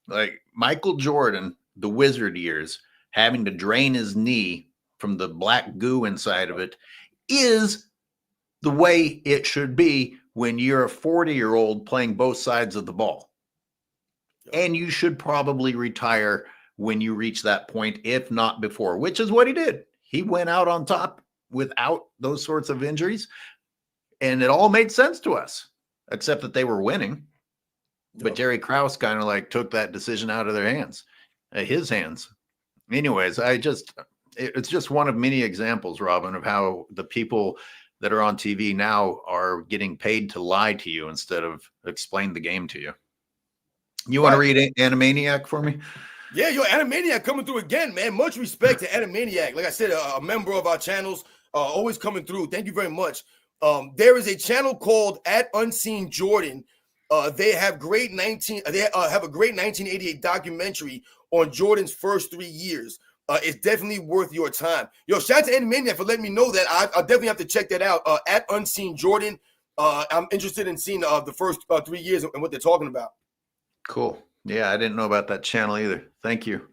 S2: Like Michael Jordan, the Wizard years, having to drain his knee from the black goo inside of it, is the way it should be when you're a 40-year-old playing both sides of the ball. And you should probably retire when you reach that point, if not before, which is what he did. He went out on top without those sorts of injuries, and it all made sense to us, except that they were winning. But Jerry Krause kind of like took that decision out of their hands, his hands. Anyways, it's just one of many examples, Robin, of how the people that are on TV now are getting paid to lie to you instead of explain the game to you. You want to read Animaniac for me?
S1: Yeah, Animaniac coming through again, man. Much respect to Animaniac. Like I said, a member of our channels, always coming through. Thank you very much. There is a channel called @UnseenJordan, They have have a great 1988 documentary on Jordan's first 3 years. It's definitely worth your time. Yo, shout out to Maniac for letting me know that. I'll definitely have to check that out. At Unseen Jordan. I'm interested in seeing the first 3 years and what they're talking about.
S2: Cool. Yeah, I didn't know about that channel either. Thank you.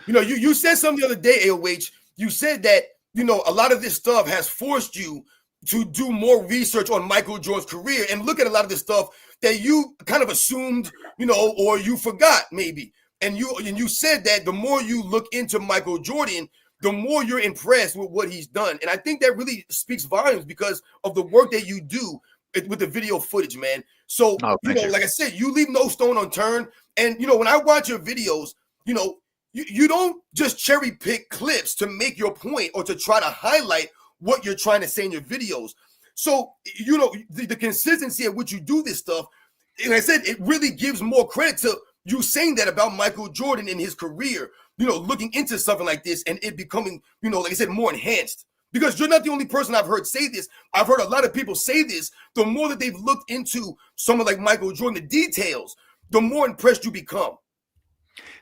S1: You know, you said something the other day, AOH. You said that, you know, a lot of this stuff has forced you to do more research on Michael Jordan's career and look at a lot of this stuff that you kind of assumed, you know, or you forgot maybe. And you said that the more you look into Michael Jordan, the more you're impressed with what he's done. And I think that really speaks volumes because of the work that you do with the video footage, man. So, you know, like I said, you leave no stone unturned. And, you know, when I watch your videos, you know, you don't just cherry pick clips to make your point or to try to highlight what you're trying to say in your videos. So, you know, the consistency at which you do this stuff, and I said, it really gives more credit to you saying that about Michael Jordan in his career, you know, looking into something like this and it becoming, you know, like I said, more enhanced. Because you're not the only person I've heard say this. I've heard a lot of people say this. The more that they've looked into someone like Michael Jordan, the details, the more impressed you become.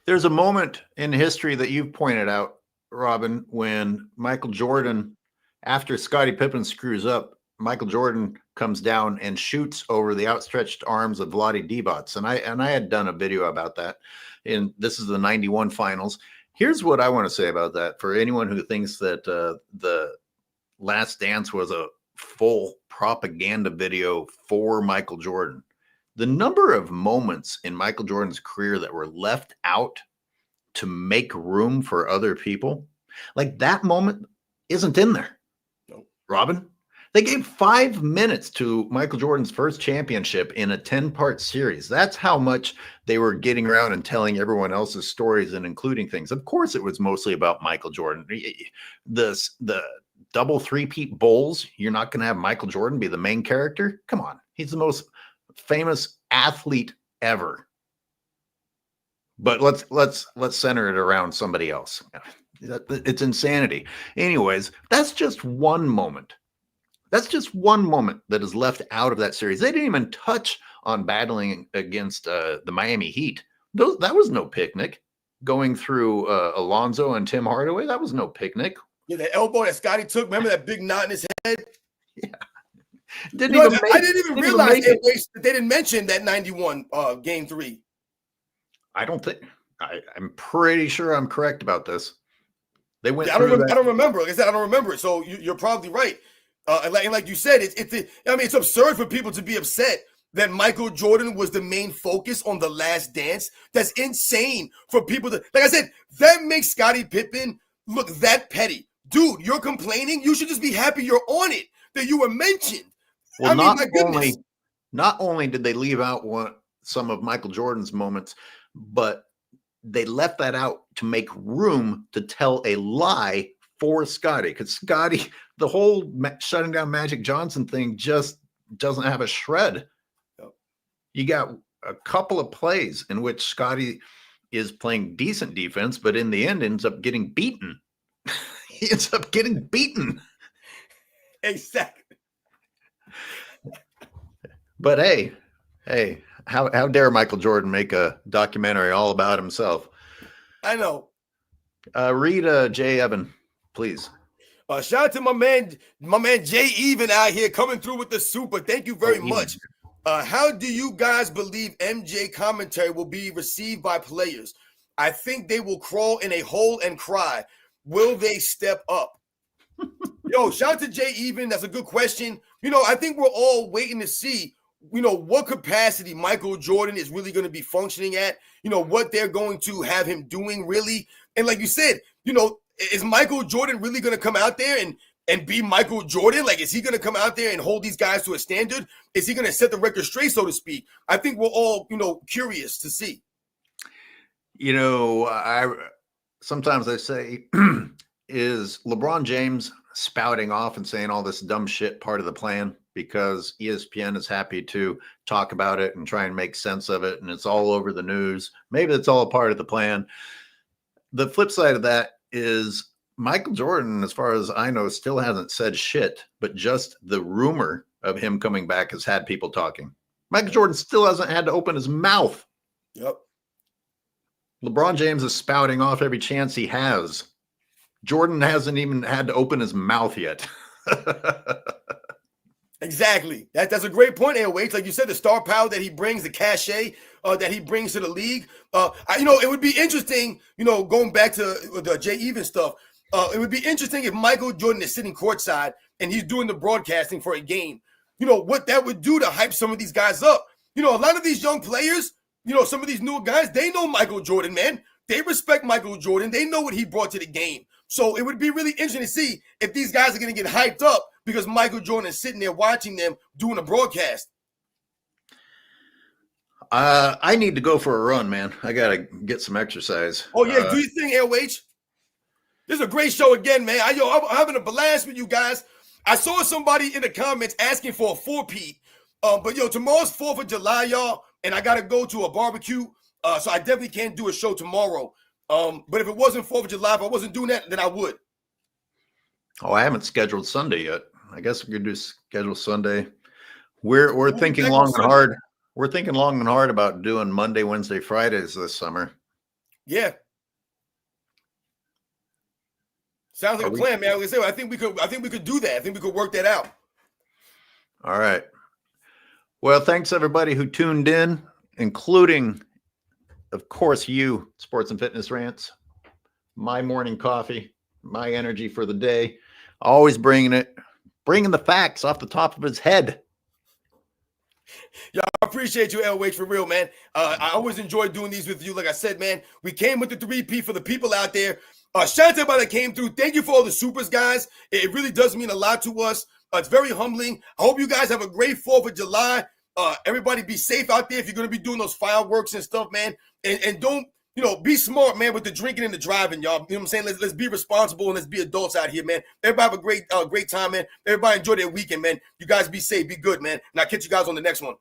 S2: There's a moment in history that you've pointed out, Robin, when Michael Jordan, after Scottie Pippen screws up, Michael Jordan comes down and shoots over the outstretched arms of Vlade Divac. And I had done a video about that. And this is the 91 finals. Here's what I want to say about that for anyone who thinks that the Last Dance was a full propaganda video for Michael Jordan. The number of moments in Michael Jordan's career that were left out to make room for other people, like that moment isn't in there.
S1: No.
S2: Robin, they gave 5 minutes to Michael Jordan's first championship in a 10-part series. That's how much they were getting around and telling everyone else's stories and including things. Of course, it was mostly about Michael Jordan. The double three-peat bowls, you're not going to have Michael Jordan be the main character? Come on. He's the most famous athlete ever. But let's center it around somebody else. It's insanity. Anyways, that's just one moment. That's just one moment that is left out of that series. They didn't even touch on battling against the Miami Heat. That was no picnic. Going through Alonzo and Tim Hardaway, that was no picnic.
S1: Yeah, the elbow that Scottie took. Remember that big knot in his head?
S2: Yeah.
S1: I didn't even realize that they didn't mention that 91 game 3.
S2: I don't think. I'm pretty sure I'm correct about this. They went.
S1: Yeah, I don't remember. Like I said, I don't remember it. So you're probably right. And like you said, it's absurd for people to be upset that Michael Jordan was the main focus on The Last Dance. That's insane for people to, like I said, that makes Scottie Pippen look that petty. Dude, you're complaining? You should just be happy you're on it, that you were mentioned.
S2: Well, not only did they leave out some of Michael Jordan's moments, but they left that out to make room to tell a lie for Scottie, because Scottie, the whole shutting down Magic Johnson thing just doesn't have a shred. You got a couple of plays in which Scottie is playing decent defense, but in the end ends up getting beaten. He ends up getting beaten.
S1: Exactly.
S2: But hey, how dare Michael Jordan make a documentary all about himself?
S1: I know.
S2: Read Jay Evan, please.
S1: Shout out to my man Jay Even out here coming through with the super. Thank you very much. How do you guys believe MJ commentary will be received by players? I think they will crawl in a hole and cry. Will they step up? Yo, shout out to Jay Even. That's a good question. You know, I think we're all waiting to see, you know, what capacity Michael Jordan is really going to be functioning at, you know, what they're going to have him doing really. And like you said, you know, is Michael Jordan really going to come out there and be Michael Jordan? Like, is he going to come out there and hold these guys to a standard? Is he going to set the record straight, so to speak? I think we're all, you know, curious to see.
S2: You know, sometimes I say, is LeBron James spouting off and saying all this dumb shit part of the plan because ESPN is happy to talk about it and try and make sense of it, and it's all over the news? Maybe it's all a part of the plan. The flip side of that is Michael Jordan, as far as I know, still hasn't said shit, but just the rumor of him coming back has had people talking. Michael Jordan still hasn't had to open his mouth.
S1: Yep.
S2: LeBron James is spouting off every chance he has. Jordan hasn't even had to open his mouth yet.
S1: Exactly. That's a great point, AOH. Like you said, the star power that he brings, the cachet that he brings to the league. It would be interesting, going back to the Jay Even stuff, it would be interesting if Michael Jordan is sitting courtside and he's doing the broadcasting for a game. What that would do to hype some of these guys up. A lot of these young players, some of these newer guys, they know Michael Jordan, man. They respect Michael Jordan. They know what he brought to the game. So it would be really interesting to see if these guys are going to get hyped up because Michael Jordan is sitting there watching them doing a broadcast.
S2: I need to go for a run, man. I got to get some exercise.
S1: Oh, yeah. Do you think, AOH? This is a great show again, man. I'm having a blast with you guys. I saw somebody in the comments asking for a 4-peat. But tomorrow's 4th of July, y'all, and I got to go to a barbecue. So I definitely can't do a show tomorrow. But if it wasn't 4th of July, if I wasn't doing that, then I would.
S2: Oh, I haven't scheduled Sunday yet. I guess we could do schedule Sunday. We're thinking long and hard. We're thinking long and hard about doing Monday, Wednesday, Fridays this summer.
S1: Yeah. Sounds like a plan, man. Like I said, I think we could do that. I think we could work that out.
S2: All right. Well, thanks everybody who tuned in, including, of course, you, Sports and Fitness Rants, my morning coffee, my energy for the day, always bringing the facts off the top of his head.
S1: Yeah, I appreciate you, LH, for real, man. I always enjoy doing these with you. Like I said, man, we came with the 3P for the people out there. Shout out to everybody that came through. Thank you for all the supers, guys. It really does mean a lot to us. It's very humbling. I hope you guys have a great 4th of July. Everybody be safe out there if you're going to be doing those fireworks and stuff, man. And don't, be smart, man, with the drinking and the driving, y'all. You know what I'm saying? Let's be responsible and let's be adults out here, man. Everybody have a great time, man. Everybody enjoy their weekend, man. You guys be safe, be good, man. And I'll catch you guys on the next one.